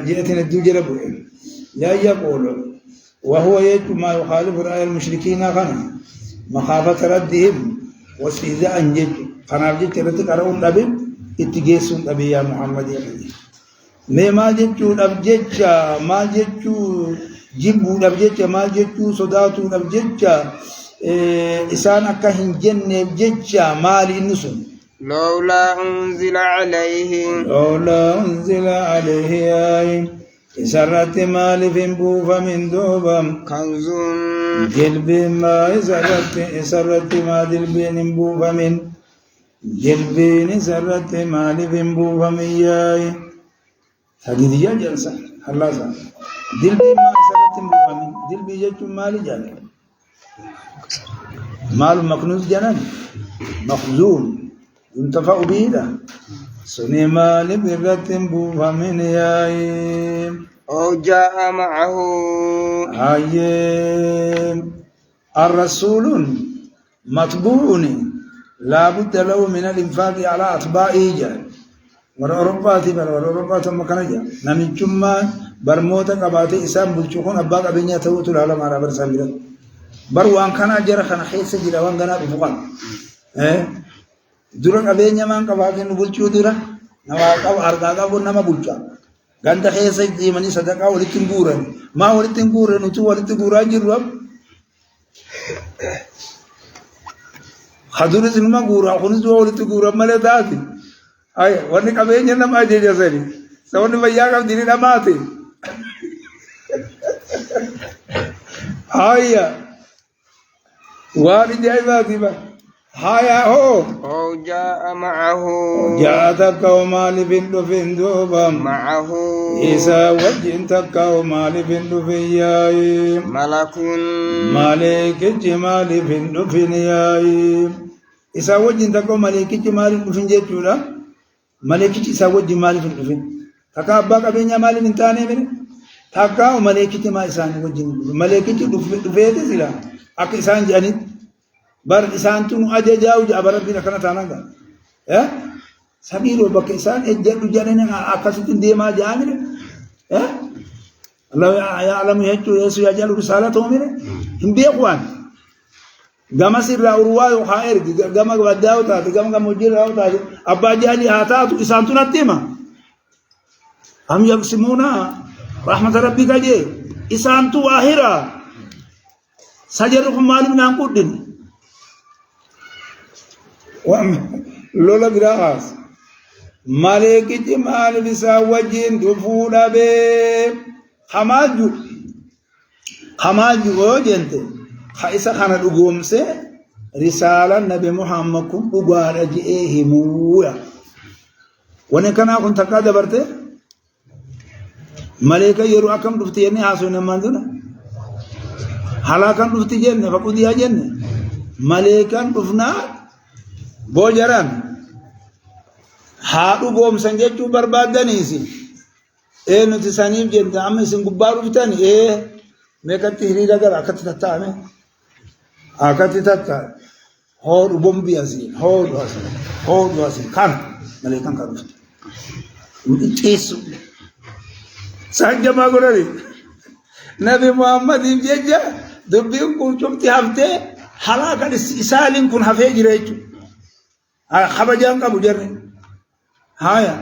Speaker 2: جئتنا الدجرب لا يقول وهو يجب ما يخالف رأي المشركين غنى مخافة ردهم واستهزاء جد قناف جد تردك أرون أبب اتجيسون أبي يا محمد يا خلي ما جدتو أبجدشا ما جدتو جبو أبجدشا ما جدتو صداتو أبجدشا إسان أكهن جنة أبجدشا مالي النسون
Speaker 1: لولا أنزل عليه
Speaker 2: آي إسرت مال فنبو فمن دوبم
Speaker 1: كنز
Speaker 2: جلبي ما إسرت ما دلبي نبو فمن جلبي إسرت مال فنبو فمن ياي هذه دي جلسة الله سبحانه دلبي ما إسرت نبو فمن دلبي جتو مالي جانب مال مكنوز جانب مخزون ينتفع به ده سني مال برة نبو فمن ياي
Speaker 1: أو جاء معه
Speaker 2: الرسول مطبوع لا بد له من الإنفاق على أطباعه جاء ورأوروبات مكانجا نمن جمع برموتا قباتي إسام بلشوكون أباق أبنيا توتو العالم على برسام بلد بروان كان جرخنا حيث جلوان غنا بفقان durang abenya man kabakin bulchu dura nawa ka argaga bon nama bulcha ganda khesa jimani sadaka walitin guran ma walitin guran utu walitin guran jirwam khaduru sinma gura khunu jo walitin guran male taati ay wani kabenya nama je jasani sawni bayya ka dini namate ayya wani jaibati ba هيا هو
Speaker 1: أو جاء معه
Speaker 2: جاءتك ومال بنت فندوبا
Speaker 1: معه
Speaker 2: إذا وجنتك ومال بنت فياي
Speaker 1: ملك
Speaker 2: مالك جمال بنت فياي إذا وجنتك ومالك جمال بنت فياي مالك إذا وجه مال بنت فياي تكا أباك بنيا مال من تاني من تكا ومالك جمال إسان وجه مالك جمال فياي تزلا أك إسان جاني بر إسان تون أجاجاو جابر بنا كنا تانعا سبيرو بك إسان إجد جانين أكاسيت ديما جامين الله يعلم يهجو يسوع يجعل رسالة تومين هم بيقوان جما سير رواي وخير جما بداو تات جما مجير راو تات أبا جالي هاتات إسان تون أتيما هم يقسمونا رحمة ربك جي إسان تو آخرا سجركم مالي من أنقودين لولا براس مالك جمال بسا وجين دفونا به خماجو وجنت خايسا خانا دغوم سي رسالة نبي محمد كم بغار جئه مويا وني كنا كنت كذا برت ملائكة يرو أكم دفتيني حاسون ماندونا halakan dhufti jenne faqudiyaa jenne maleekan dhufnaa boojaran haadhu goomsan jechuu barbaadaniisi nuti saniif jenne amma isin gubbaa dhuftan meeqatti hiriira gara akkatti tattaa'ame akkatti tattaa'e hoodhu bombii asiin hoodhu asiin kan maleekan kan dhufte xiissu isaan jamaa godhani nabi muhammadiif jecha dubbiin kun cufti haftee halaakan isaaniin kun hafee jira jechuudha kabajaan qabu jarri haya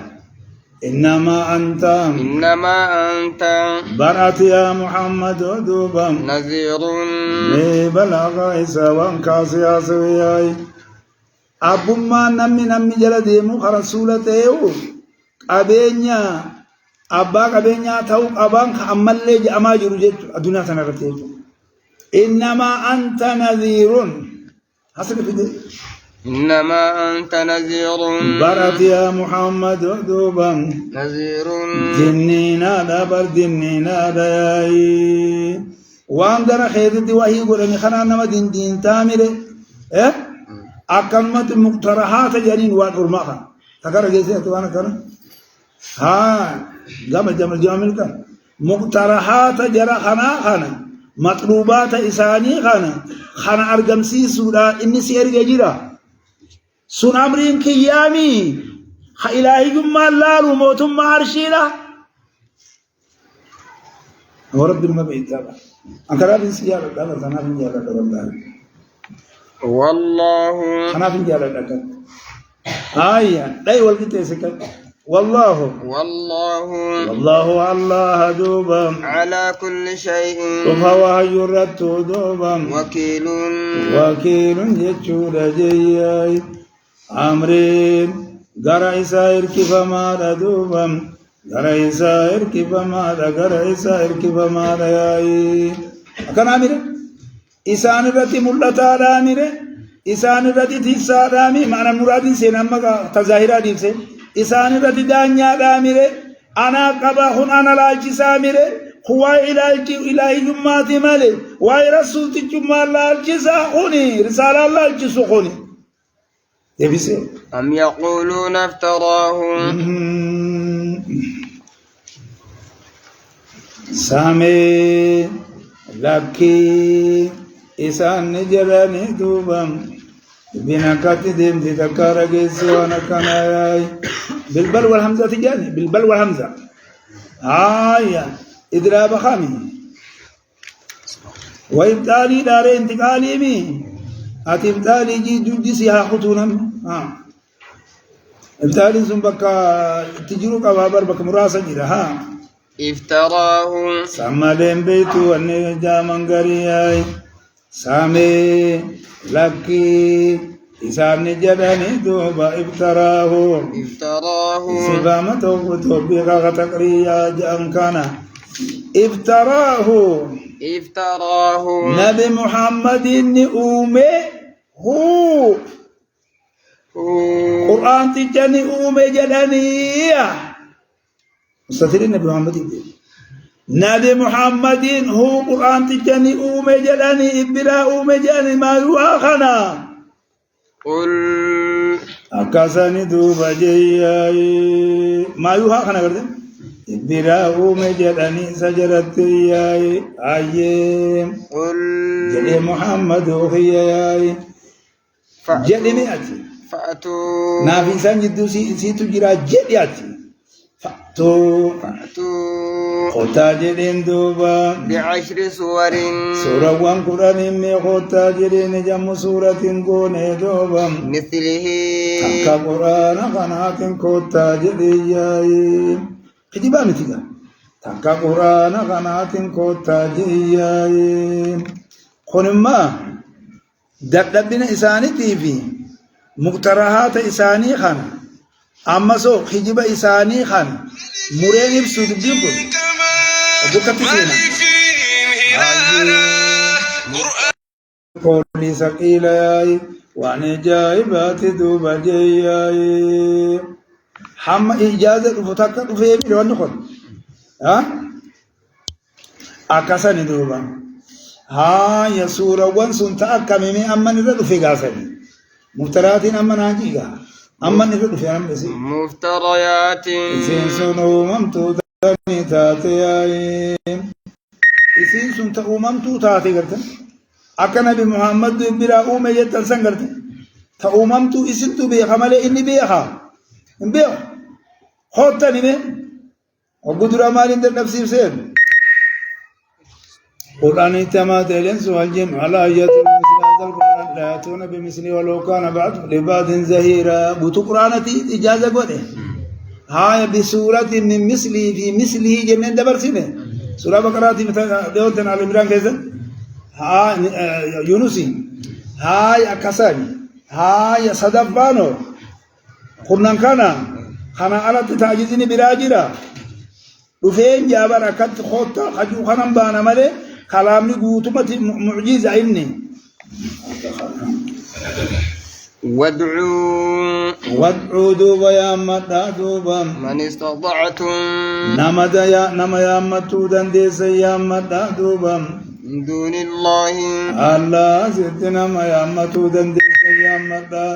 Speaker 2: إنما أنت برأت يا محمد دوبا
Speaker 1: نذير
Speaker 2: بلغ إسوان كاسيا سوياي أبو ما نمي جلدي مخ رسولته أبينيا أبا أبينيا تاو أبان أمال لي أما جرجت أدنى تنرتيج إنما أنت نذير حسب كده
Speaker 1: إنما أنت نذير
Speaker 2: برأت يا محمد دوبا
Speaker 1: نذير
Speaker 2: جنينا دبر جنينا داي وان در خيرتي وهي قرني خنا نما دين تامره أكلمة مقترحات جنين وان أرماها تكرر جيسي أتوانا كرر جمل كان مقترحات جرى خنا مطلوبات إساني خنا أرجمسي سودا إني سير جيرا سن أمرين كيامي إلهي جمع الله وموتم معرشيلا ورب المبيت أنكرا بن سيارة دانا ثنا بن جالة دانا
Speaker 1: والله
Speaker 2: ثنا بن جالة دانا لا يولد تيسكت والله الله دوبا
Speaker 1: على كل شيء
Speaker 2: وهو يرد دوبا وكيل يجود جياي أمرين غرا إسائر كيف ما دوبا غرا إسائر كيف ما ياي أكن أمير إسان رتي ملتا أمير إسان رتي تيسا أمي معنى مراد سينما تظاهرة ديفسه إسان رتي دانيا أمير أنا كباهن أنا لاجي سامير هو إلهي جمعتي مالي وإي رسول تجمع لاجي ساخوني رسالة لاجي سخوني يبسي
Speaker 1: أم يقولون افتراه
Speaker 2: سامي لكي إسان نجراني دوبام بنكاتي ديم دي تكارا جيسي وانا كناي بالبل والهمزة تجاني بالبل والهمزة إدراب خامي وإبتالي دار انتقالي مي أتبتالي جي سيها خطونا إبتالي سنبكا تجرو كبابر بك مراسا جرا
Speaker 1: افتراه
Speaker 2: سامالين بيتو النجا منغرياي سامي لكي إسان نجدني دوبا افتراه سبامة وطبيقا تقريا جانكانا افتراه نبي محمد أومي هو قرآن تجاني أومي جدني مستثيرين نبي محمد نبي محمد هو قرآن تجاني أومي جدني إبرا أومي جدني ما يواخنا
Speaker 1: قل
Speaker 2: أكاساني دوبا جياي ما يواخنا قردن إبرا أومي جدني سجرت ياي أيام
Speaker 1: قل
Speaker 2: جدي محمد أخياي جدي مئتي
Speaker 1: فأتوا
Speaker 2: نافي إنسان جدو سيتو جرا جدياتي فأتوا خوتا جدين دوبا
Speaker 1: بعشر سور
Speaker 2: سورة وان قرآن مي خوتا جدين جم سورة كوني دوبا
Speaker 1: مثله
Speaker 2: تكا قرآن قناة خوتا جدياي كجبا متيجا تكا قرآن قناة خوتا جدياي خنما دبنا إساني تيفي مقترحات إساني خان أما سو خجب إساني خان مرين بسود بيقول وبكتسينا قولي سقيلاي واني جايبات دوبا جياي حم إجازة فتاكا فيه بيروان نخل أكاساني دوبا ها يا سورة وانسون تأكم مي أما نرد في قاسني مفترات أما ناجيها أما نرد في أنا بس
Speaker 1: مفتريات
Speaker 2: إسين سنو ممتو تاني تاتي إسين سن تأممتو تاتي قرتن أكنا بمحمد برا أومي يتنسن قرتن تأممتو إسين تو بيخا مالي إني بيخا إن بيخا خوتني بي وقدر أمالين در نفسي بسين قرآن التمات الإنس والجن على آيات مثل هذا القرآن لا يأتون بمثله ولو كان بعض لبعض زهيرا بوتو قرآنتي إجازة قوله هاي بسورة من مثله في مثله جنين دبر سنة سورة بقراتي ديوتنا على إبراهيم كيسا هاي يونسي هاي أكساني هاي صدفانو قرنان كان على تتعجزني براجرا رفين جابر أكد خوتا خجو خنم بانا مالي كلامي قوتمة معجزة إني وادعوا دوبا يا مدى دوبا
Speaker 1: من استطعتم
Speaker 2: نما يا مدى دنديس يا مدى دوبا
Speaker 1: من دون الله
Speaker 2: الله ستنا ما يا مدى دنديس يا مدى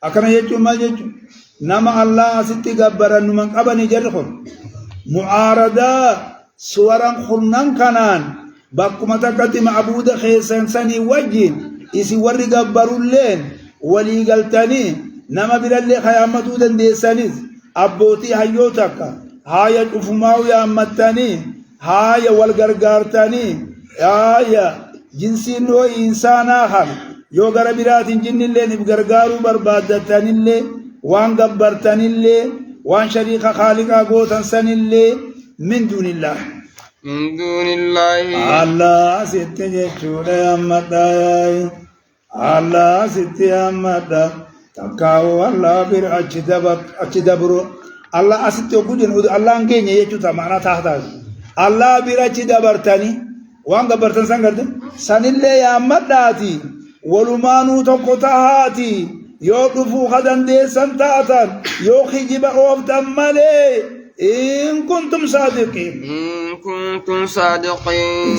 Speaker 2: أكنا يجو ما يجو نما الله ستي قبرا نمان قبني جرخون معارضة سورا خلنان كانان باكما تكتي معبودة خيسان ساني وجين إسي ورق برولين ولي قلتاني نما بلالي خيامتو دن ديسانيز أبوتي هيوتك هاي الأفماو يا أمتاني هاي والغرغارتاني هاي جنسي نو إنسان آخر يو غربيرات جن اللي نبغرغارو بربادتاني اللي وان غبرتاني اللي وان شريك خالقا قوتا سن اللي من دون الله الله ستي جيشود يا مدى الله ستي يا مدى تكاو الله بير أجدبرو الله أستي وجودين الله أنكيني يجوتا معنا تحت الله بير أجدبرتاني وان غبرتان سنگرد سن اللي يا مدى ولمانو تقطعاتي يو دفو خدن دي سنتاتن يو خجب اوفتن مالي إن كنتم صادقين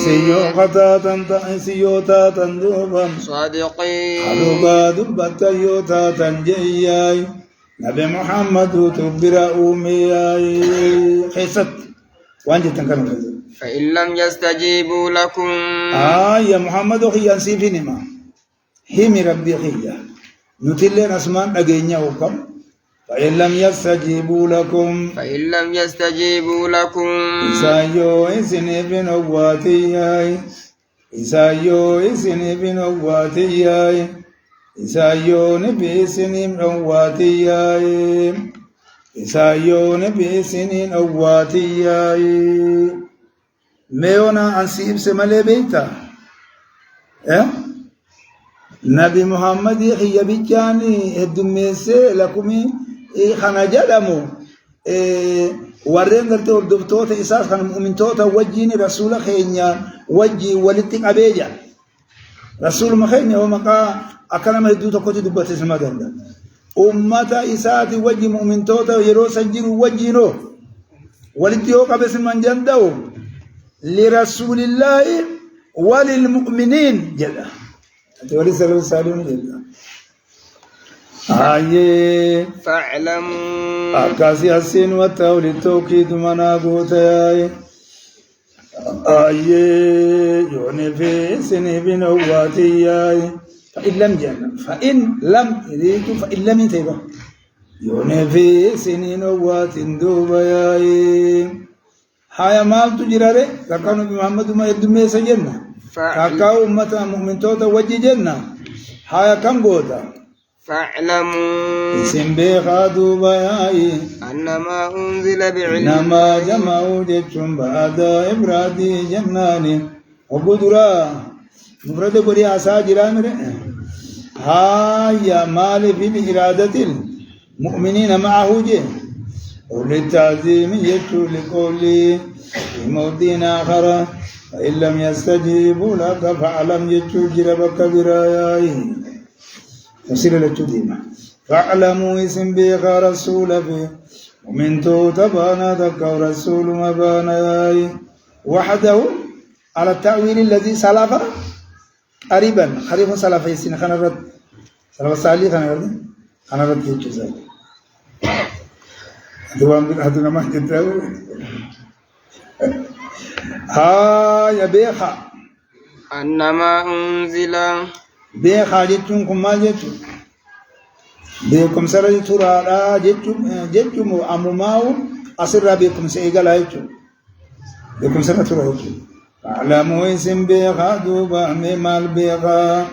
Speaker 2: سيو خطاتن سيو تاتن دوبا
Speaker 1: صادقين
Speaker 2: خلوبا دبتا يو تاتن جياي نبي محمد تبرا أومياي خيست وانجي تنكرم
Speaker 1: فإن لم يستجيبوا لكم
Speaker 2: يا محمد خيان سيفيني ما همي ربي خيان نتلين أسمان أجينيا وكم فإن لم يستجيبوا لكم إسايو إسني بن أواتياي إسايو إسني بن أواتياي إسايو نبي سني أواتياي إسايو نبي سني أواتياي ميونا أنسيب سمالي بيتا نبي محمد هي بيجاني الدميسة لكمي خنا جدمو ورين قلت وردبتوت إساس خنا مؤمنتوت وجيني رسول خينيا وجي ولتك أبيجا رسول مخينيا ومقا أكنا مهدوتا كوتي دبت اسمه دندا أمة إسات وجي مؤمنتوت يرو سجير وجينو ولتيوك بس من جندو لرسول الله وللمؤمنين جدا تولي سلام سالون جدا
Speaker 1: فاعلموا
Speaker 2: أكاسي حسين وتولي توكيد مناغوتاي يوني في سني بنواتياي فإن لم جنة فإن لم يريد فإن لم يتبع يوني في سني نوات دوباي هاي مال تجراري كاكاو محمد ما يدمي سجنة كاكاو أمة مؤمن توتا وجي جنة هاي كم قوتا
Speaker 1: فاعلموا
Speaker 2: اسم بيخادو بياي
Speaker 1: أنما أنزل بعلم
Speaker 2: نما جمعوا جتشم بعد إبرادي جناني وقدرا مفرد قري عسى جرامر هاي مال في إرادة المؤمنين معه جه وللتعظيم يجو لقولي في موضين آخر فإن لم يستجيبوا لك فاعلم يجو جربك براياي تفسير للتديمة فاعلموا اسم بيخ رسول في ومن توتبانا تكو رسول مبانا وحده على التأويل الذي سلف قريبا خريف سلف يسين خنا رد سلف سالي خنا رد يجوزا دوام هذا ما جدّاو ها يا بيخا
Speaker 1: أنما أنزل
Speaker 2: بيخا جتون كم جتون بيكم سر ترى جتون أمماو أسرع بيكم سيجال هيجون بيكم سر ترى هيجون علموا اسم بيخا دوبا مال بيخا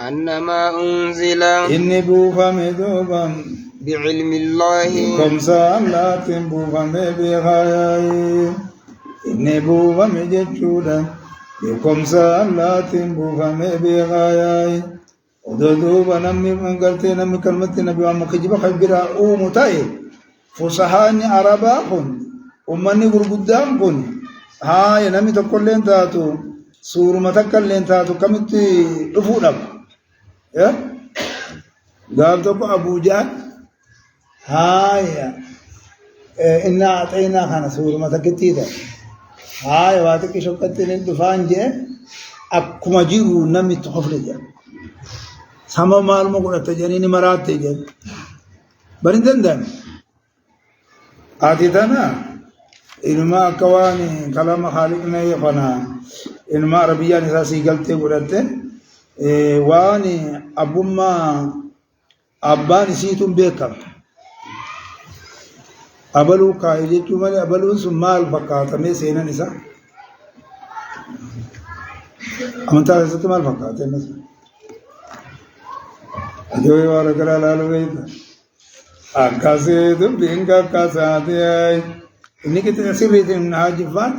Speaker 1: أنما أنزل
Speaker 2: إني بوفا مدوبا
Speaker 1: بعلم الله
Speaker 2: كم سالات بوفا مبيخا إني بوفا مجتودا بكم سالات بوفا مبيخا ودوبا نمي من قلتي نمي كلمة نبي وما كجيب خبرا متاي فصحاني عربا كن أمني قرقدام كن هاي نمي تقول لين تاتو سور ما تقول لين تاتو كمتي رفودا يا قال تقول أبو جهل هاي إن أعطينا خنا سور ما تكتيدا هاي واتك شوكتين الدفان جه أكو مجيرو نمي تخفلجا sama malum ko tajani ni marate je barindandam atidana ilma kawani kalam khaliq ne yafana ilma arabiya ni sasi galte gurate wani abumma abbani situm bekam abalu kaide tumale abalu sumal fakata me sena nisa amanta sumal fakata nisa Joy wara kala lalu itu, akase itu bingka kasate ay. Ini kita sirri itu Najifan,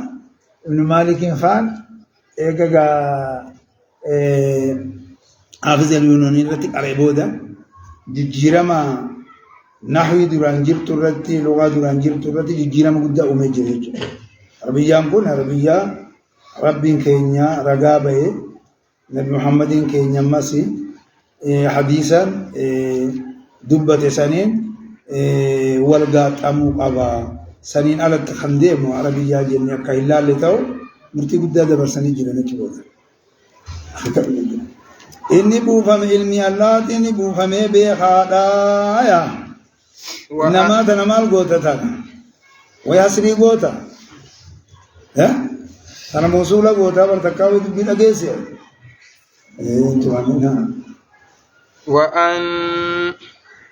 Speaker 2: Malikin Fan, ega Hafiz al-Yunani ratik areboda, jijirama nahwi duranjir turati, loga duranjir turati, jijirama gudda umejirich. Arabiya pun Arabiya, Rabbin Kenya ragabaye, Nabi Muhammadin Kenya masih. حديثا دبت سنين ولقات أمو قبا سنين على التخنديم وعربية جنيا كايلا لتاو مرتي قد دبر سنين جنة كبودا إني بوفم علمي الله إني بوفم بيخادا يا إنما تنمال قوتا تانا وياسري قوتا تانا موصولة قوتا برتكاوي دبين أجيسيا توانينا
Speaker 1: وأن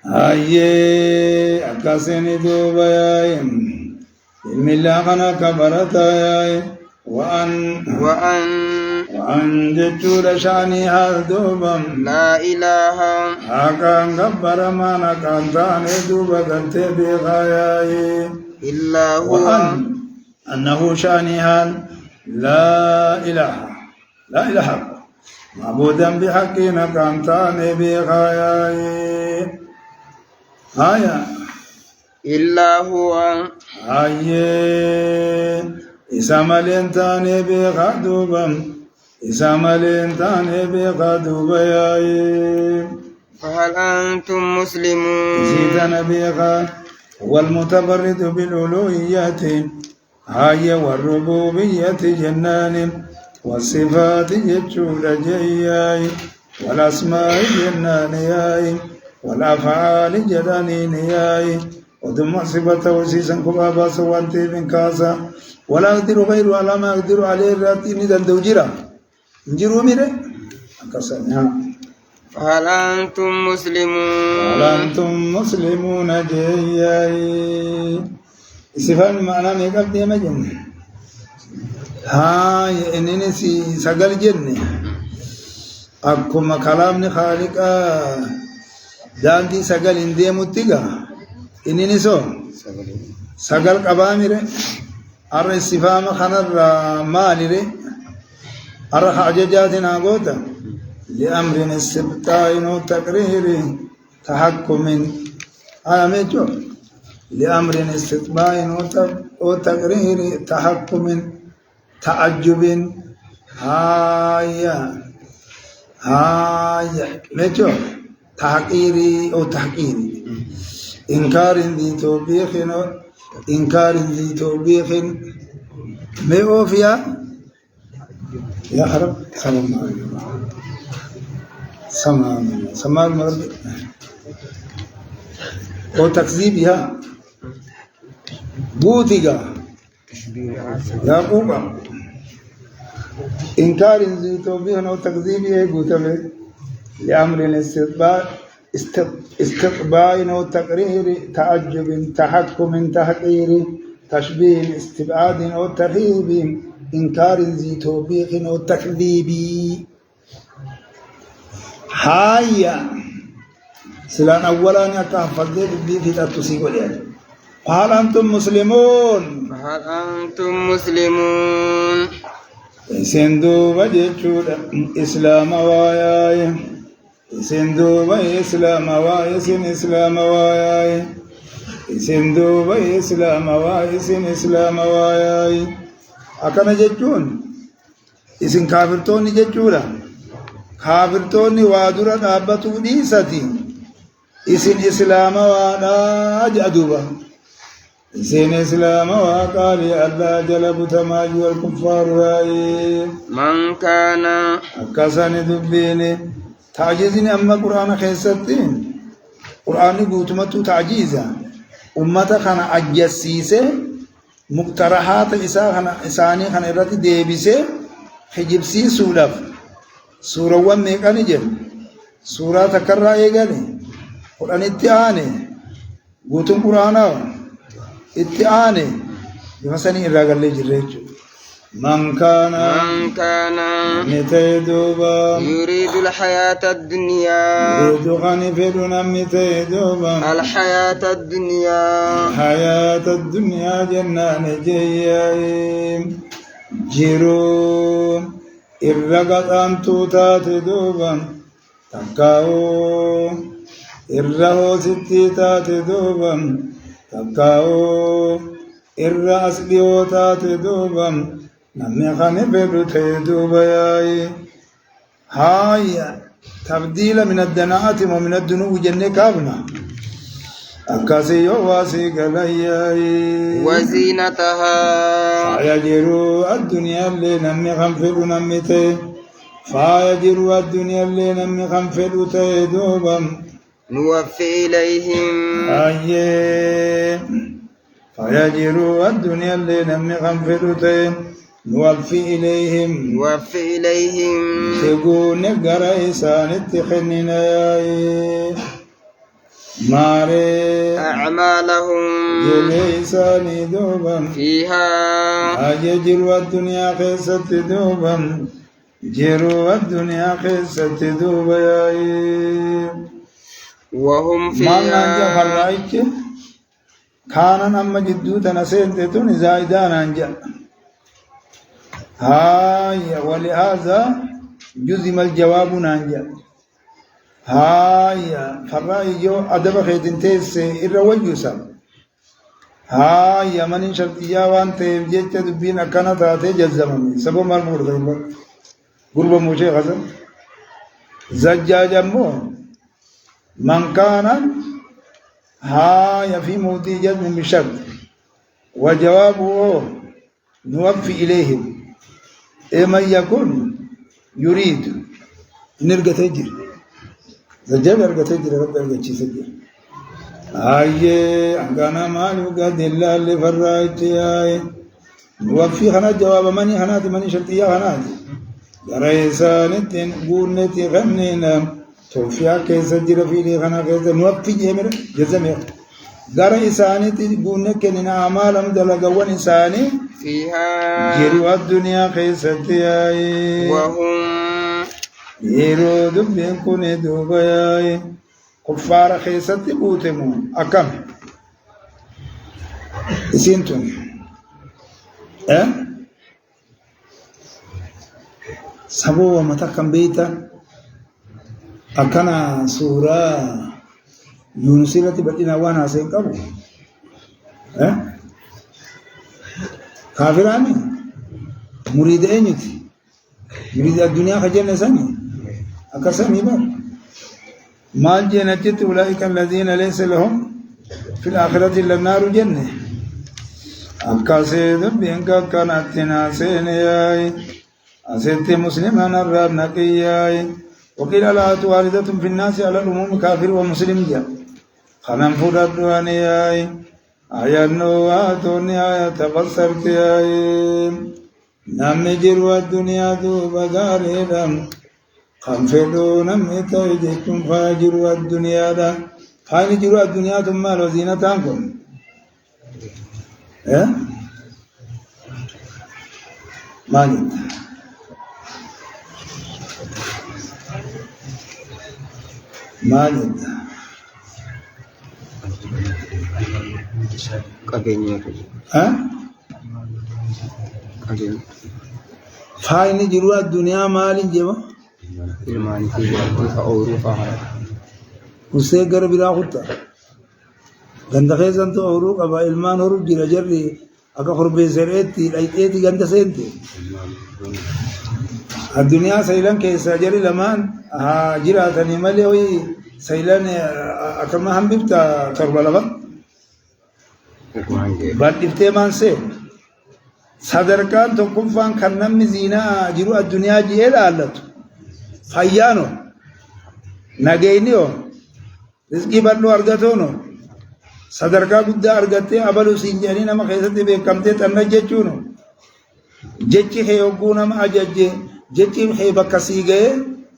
Speaker 2: Aye akaseni duba yae ilmilla kana kabarata yae وأن جتور شاني هالدوبم
Speaker 1: لا إله
Speaker 2: أكان غبر ما نكان تاني دوبا قلت بغاياي
Speaker 1: إلا هو
Speaker 2: وأن أنه شاني هال لا إله معبودا بحق نكان تاني بغاياي هايا
Speaker 1: إلا هو
Speaker 2: إسامالين تاني بغادوبم إسامالين تاني بغادوبياي
Speaker 1: فهل أنتم مسلمون
Speaker 2: زيدنا بغا والمتبرد بالألوهيات هاي والربوبية جنان والصفات يجول جياي والأسماء جنانياي والأفعال جدانينياي ودم صفته وسيسا كبابا سوانتي من كاسا ولا أقدر غير على ما أقدر عليه راتي ندن دوجرا نجروا ميري أكسا
Speaker 1: فهل أنتم
Speaker 2: مسلمون جياي صفان معنى ميقب دي مجن هاي إنني سقل جنة أكما كلامني خالقا دانتي سقل اندي متقا إنني سو سقل قبامي أرى السفام خنر مالي أرى حاججاتنا قوتا لأمر استبتاين وتقرير تحكم آمتو لأمر استبتاين وتقرير تحكم تعجب هايا متو تحقيري أو تحقيري إنكار ذي توبيخ ميوفيا يا رب سلام عليكم سماع المرد وتكذيبها بوتيغا يا قوما إنكار زيتو بها وتكذيبها بوتمه لأمر استقبال وتقرير تعجب تحكم تحقير تشبيه استبعاد وترهيب إنكار زيتو بها وتكذيب هايا سلان أولا يتحفظ به في تتصيب اليد هل أنتم مسلمون
Speaker 1: هل أنتم مسلمون
Speaker 2: سندو بجتشود إسلام واياي سندو بي إسلام واياي سن إسلام واياي سندو بي إسلام واياي سن إسلام واياي أكنا جتشون إسن كافرتون جتشودا كافرتون وادورا دابتو ديساتي إسن إسلام وانا أجدوبا إسن إسلام وقال الله جلب تماج والكفار راي
Speaker 1: من كان
Speaker 2: أكسان دبيني تعجيزني أما قرآن خيستين قرآن قوتمتو تعجيزا أمتا خان أجسيسي مقترحات إساني خان إراتي ديبسي خجبسي سولف سورة وميقاني جل سورة تكرر إيقاني قرآن اتعاني قوتم قرآن اتعاني بمساني إراغل لي جريجو من كان متيدوبا
Speaker 1: يريد الحياة الدنيا
Speaker 2: يريد غنفرنا متيدوبا
Speaker 1: الحياة الدنيا
Speaker 2: حياة الدنيا جنان جيائم جيروم إرغت أنتو تاتدوبا تكاو إرهو ستي تاتدوبا تكاو إرأس بيو تاتدوبا نمي خانفر تيدوبا ياي هاي تبديل من الدناءات ومن الدنو جنة كابنا أكاسي يواسي قلياي
Speaker 1: وزينتها
Speaker 2: فيجروا الدنيا اللي نمي خنفر نميته فيجروا الدنيا اللي نمي خنفر تيدوبا
Speaker 1: نوفي إليهم
Speaker 2: فيجروا الدنيا اللي نمي خنفر تيدوبا نوفي إليهم تقول نقر إيسان اتخننا ماري
Speaker 1: أعمالهم
Speaker 2: جليسان دوبا
Speaker 1: فيها
Speaker 2: أججروا الدنيا خيست دوبا جروا الدنيا خيست دوبا
Speaker 1: وهم
Speaker 2: ما نانجا
Speaker 1: فيها
Speaker 2: خلايك كان أما جدو تنسيتون زايدان أنجا هاي ولهذا جزم الجواب نانجا هاي فرأي جو أدب خيتن تيس إرويوسا هاي من شرطيا وان تيجت دبين أكنا تاتي جزمني سبو مرمور غيبا قرب موشي غزل زجاجا مو من كان هاي في موتي جزم بشرط وجوابه نوفي إليهم إما يكون يريد نرجع تجري زجاج نرجع تجري رب نرجع شيء سجل آيه أنا مالو قد الله اللي فرّايت آيه نوفي خنا جواب مني خنا مني شرطية خنا رئيسان الدين قولنتي غنينا توفيا كيس جرى في لي خنا كيس نوفي جمر جزمه غير إنساني تقولنا كننا أعمالهم دلقوا إنساني
Speaker 1: فيها
Speaker 2: جروا الدنيا خيستي
Speaker 1: وهم
Speaker 2: يرود بينكم دوباي كفار خيستي بوتمو أكم إسنتم سبوا متكم بيتا أكنا سورة يونسيلتي بدينا وانا سيكابو كافراني مريد أينتي مريد الدنيا خجلنا سامي أكسامي بار مال جنة أولئك الذين ليس لهم في الآخرة إلا النار جنة أكاسيد بينك كانت ناسين ياي أسيت مسلمان الرب نقياي وقيل لا واردة في الناس على العموم كافر ومسلم جاء خنم فردواني آي آيانو آتوني آية تبصرت آي نمي جروا الدنيا دوبا غاريدم خنفدو نمي توجيكم فاجروا الدنيا دا فاين جروا الدنيا ثم لو زينتانكم ما جد ما جد
Speaker 1: Kabenya. Kabenya.
Speaker 2: فاين جروا الدنيا مال جوا
Speaker 1: Ilmani fi awru fahara.
Speaker 2: उससे घर बिरा होता गंदखे संतो औरू कबा इल्मान औरू जिरा जर्री अका खुरबे सरेती लाइटेती गंद सेंती الدنيا سيلان كيسا جري لمان جرا تاني مالي وي سيلان أكما هم بيبتا كربلا با بعد افتمان سي صدركان تقوم فان كنم زينا جرو الدنيا جيل آلت فايانو نگينيو رزقي بلو أرغتونو صدركا قد أرغتي أبلو سنجاني نما خيستي بكمتي تنجي جيچونو جيچي خيوكو نما أججي جيچي خي بكسي گئے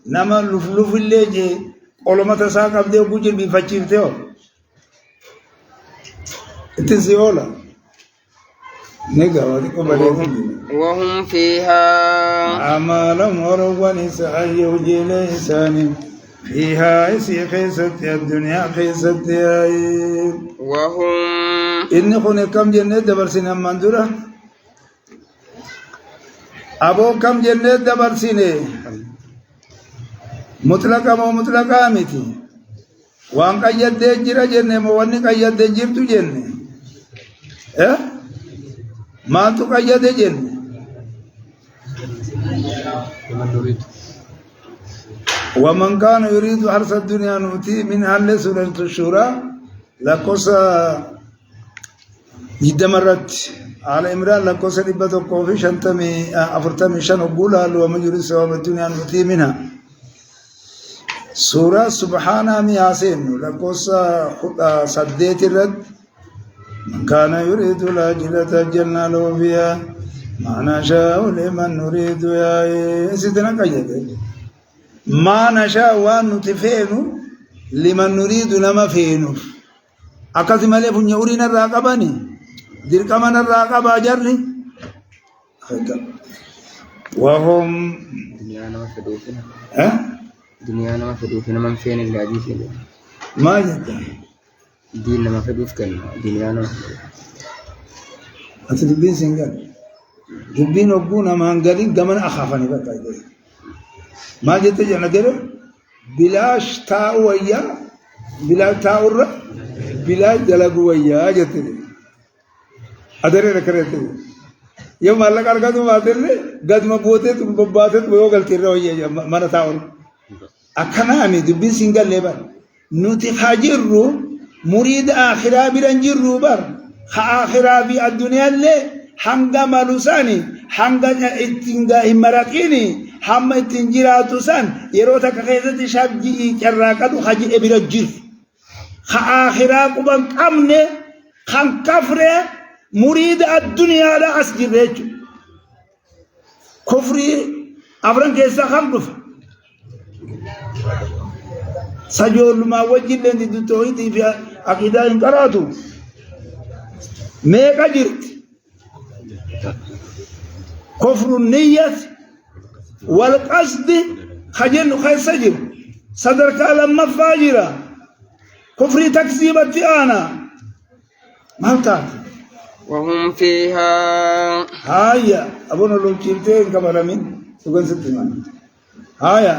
Speaker 2: نما لف اللي جي قولما تساق أبديو بوجل بفچيفتيو اتسيولا نگا وديكو بليكو
Speaker 1: وهم فيها
Speaker 2: عمالهم ورغواني سعي وجيل إنسان فيها إسي خيست الدنيا خيست
Speaker 1: وهم
Speaker 2: إني خوني كم جنة دبرسين مندورة أبو كم جنة دبرسين مطلقا مو مطلقا ميتي وان قيد دي جرى جنة مواني قيد دي جرتو جنة ما تو قيد دي جنة ومن كان يريد حرث الدنيا نؤتي من أهل سورة الشورى لقصة جدا مرت على إمران لقصة ربط وقوفي شنتمي أفرتمي شن وقولها ومن يريد ثواب الدنيا نؤتي منها سورة سبحانه مياسين لقصة صديت الرد من كان يريد العاجلة جلنا له فيها ما نشاء لمن نريد يا سيدنا قيد ما نشاء وان نتفينو لمن نريد لما فينو أكاد مالي فنيورين الراقباني دير كمان الراقبة جري وهم
Speaker 1: دنيا نما فدوفنا
Speaker 2: ها
Speaker 1: دنيا نما فدوفنا من فين اللي عجيب
Speaker 2: ما جدا
Speaker 1: دين نما فدوف كنا دنيا نما
Speaker 2: أتدبين سنجل دبين وقونا ما انقلي قمن أخافني بقى ما جت جانا كده بلاش تاويا بلا تاور بلا جلقويا جت أدري ركرت يوم الله كارك تو باتر لي قد ما بوته تو بباته تو يوغل تيرويا ما نتاور أكنا أمي دبين سنجل لبر نوتي خاجرو مريد آخرة برنجرو بر آخرة بي الدنيا اللي حمدا مالوساني حمدا اتنجا همراتيني حمد اتنجراتو سان يروتا كخيزة شابجي كراكادو خاجي ابرا جير آخرة قبان قمني خان كفره مريد الدنيا لا أسجر ريجو كفري أفران كيسا خان رفا سجول ما وجه لندي دو توحيدي في عقيدة انقراتو ميكا جرت كفر النية والقصد خجل خيسجر صدرك لما فاجرة كفر تكذيبة أنا مالك
Speaker 1: وهم فيها
Speaker 2: هايا أبونا لو كيرتين كبر من سكون ستمان هايا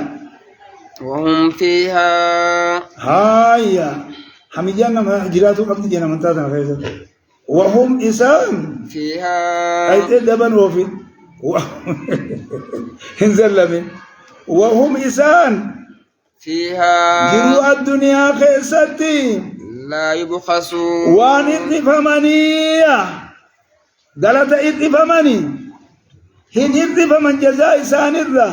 Speaker 1: وهم فيها
Speaker 2: هايا حميجانا ما جراتو قبل جانا من تاتنا خيسا وهم إسان
Speaker 1: فيها
Speaker 2: أيت دبن وفين انزل من وهم إسان
Speaker 1: فيها
Speaker 2: جروا الدنيا خيستي
Speaker 1: لا يبخسون
Speaker 2: وان إطفمانية دلت إطفماني هن إطفمان جزاء إسان الرا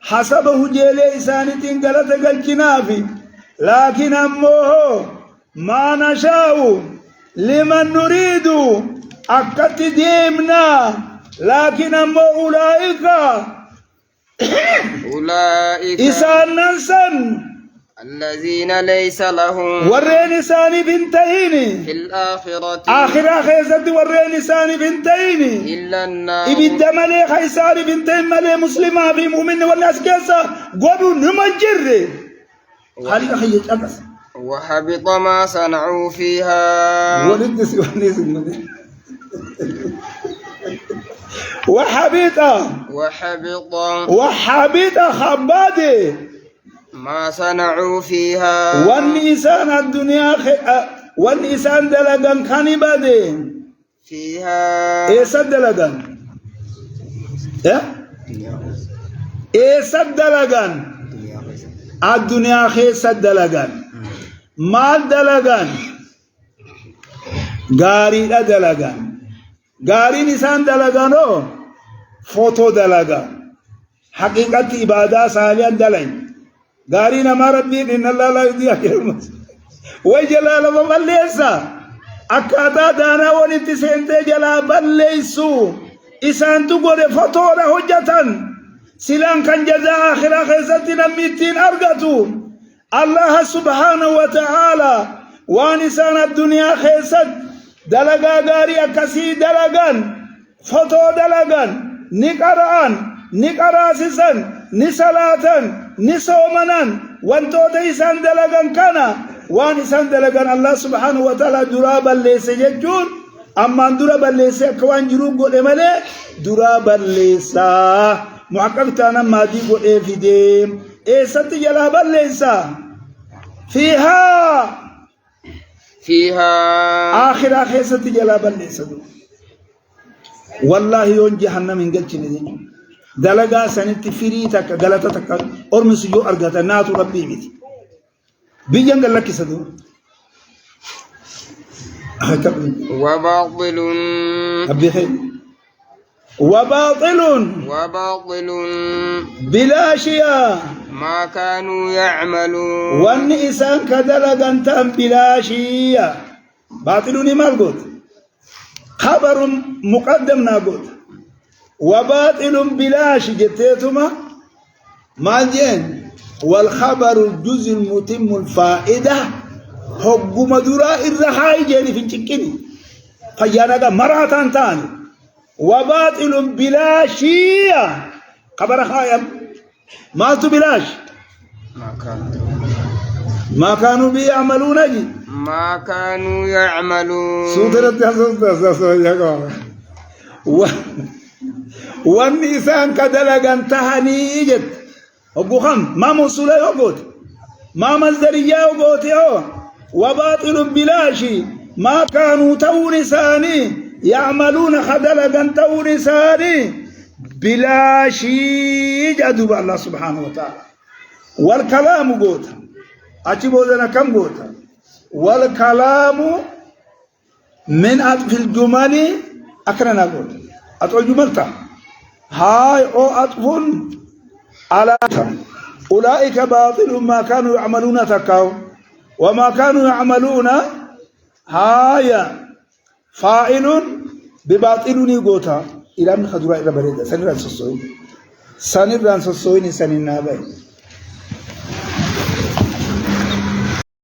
Speaker 2: حسبه جيلي إسانتين قلت قلتنافي لكن أمه ما نشاء لمن نريد أكت ديمنا لكن أمه أولئك إسان ننسن
Speaker 1: الذين ليس لهم
Speaker 2: ورين إساني بنتين
Speaker 1: في الآخرة
Speaker 2: آخر خيزت ورين إساني بنتين
Speaker 1: إلا النار
Speaker 2: إبدا ملي خيساني بنتين ملي مسلمة في مؤمن والناس كيسا قولوا نمجر خالي أخي أبس
Speaker 1: وحبط ما صنعوا فيها
Speaker 2: ولدس وحبط خبادي
Speaker 1: ما صنعوا فيها
Speaker 2: والنسان الدنيا والنسان دلقان خانبادي
Speaker 1: فيها
Speaker 2: إيه سد دلقان إيه سد دلقان الدنيا خير سد دلقان مال دلقان غاري دلقان غاري نسان دلقانو فوتو دلقان حقيقة إبادة صالحا دلقان غاري نما ربي إن الله لا يضيع أجر وجلال مبليسا أكادا دانا وننتي سنتي جلا بليسو إسان تقول فطورة حجة سلان كان جزاء آخر خيزتنا ميتين أرغتو الله سبحانه وتعالى وانسان الدنيا خيزت دلغا غاري أكسي دلغان فطو دلغان نقراسسا نسلاتن نسومنان وانتوتا إسان دلغان كان وان إسان دلغان الله سبحانه وتعالى درابا ليس يجون أما درابا ليس كوان جروب قول إمالي درابا ليس محققتانا مادي قول إيه في ديم إيه ستجلابا ليس فيها آخر ستجلابا ليس والله يون جهنم من قلت ندين دلقا سنت فريتك غلطتك أرمس جو أرغتا ناتو ربي بيتي بيجان قال لك سدو
Speaker 1: وباطل
Speaker 2: بلا شيء
Speaker 1: ما كانوا يعملون
Speaker 2: والنسان كدلقا تم بلا شيء باطلون مالقود خبر مقدم ناقود وباطل بلاش جتيتما ما جين والخبر الجزء المتم الفائدة حق مدراء الرخاء جيني في الشكيني فيانا مرة تاني وباطل بلاشي خبر خايم ما تو بلاش ما كانوا بيعملون جي
Speaker 1: ما كانوا يعملون
Speaker 2: سوترت والنسان كدلغان تهني جت أبو خم ما موصولة يوغوت ما مصدرية يوغوت يو وباطل بلاشي ما كانوا تونساني يعملون خدلغان تونساني بلاشي جدوب الله سبحانه وتعالى والكلام قوت أجيبوذنا كم قوت والكلام من أطف الجمل أكرنا قوت أطف الجمل هاي أو أطفل على أولئك باطل ما كانوا يعملون تكاو وما كانوا يعملون هاي فاعل بباطلني قوتا إلى من خدراء إلى بريدة سنران سسوين سنين نابين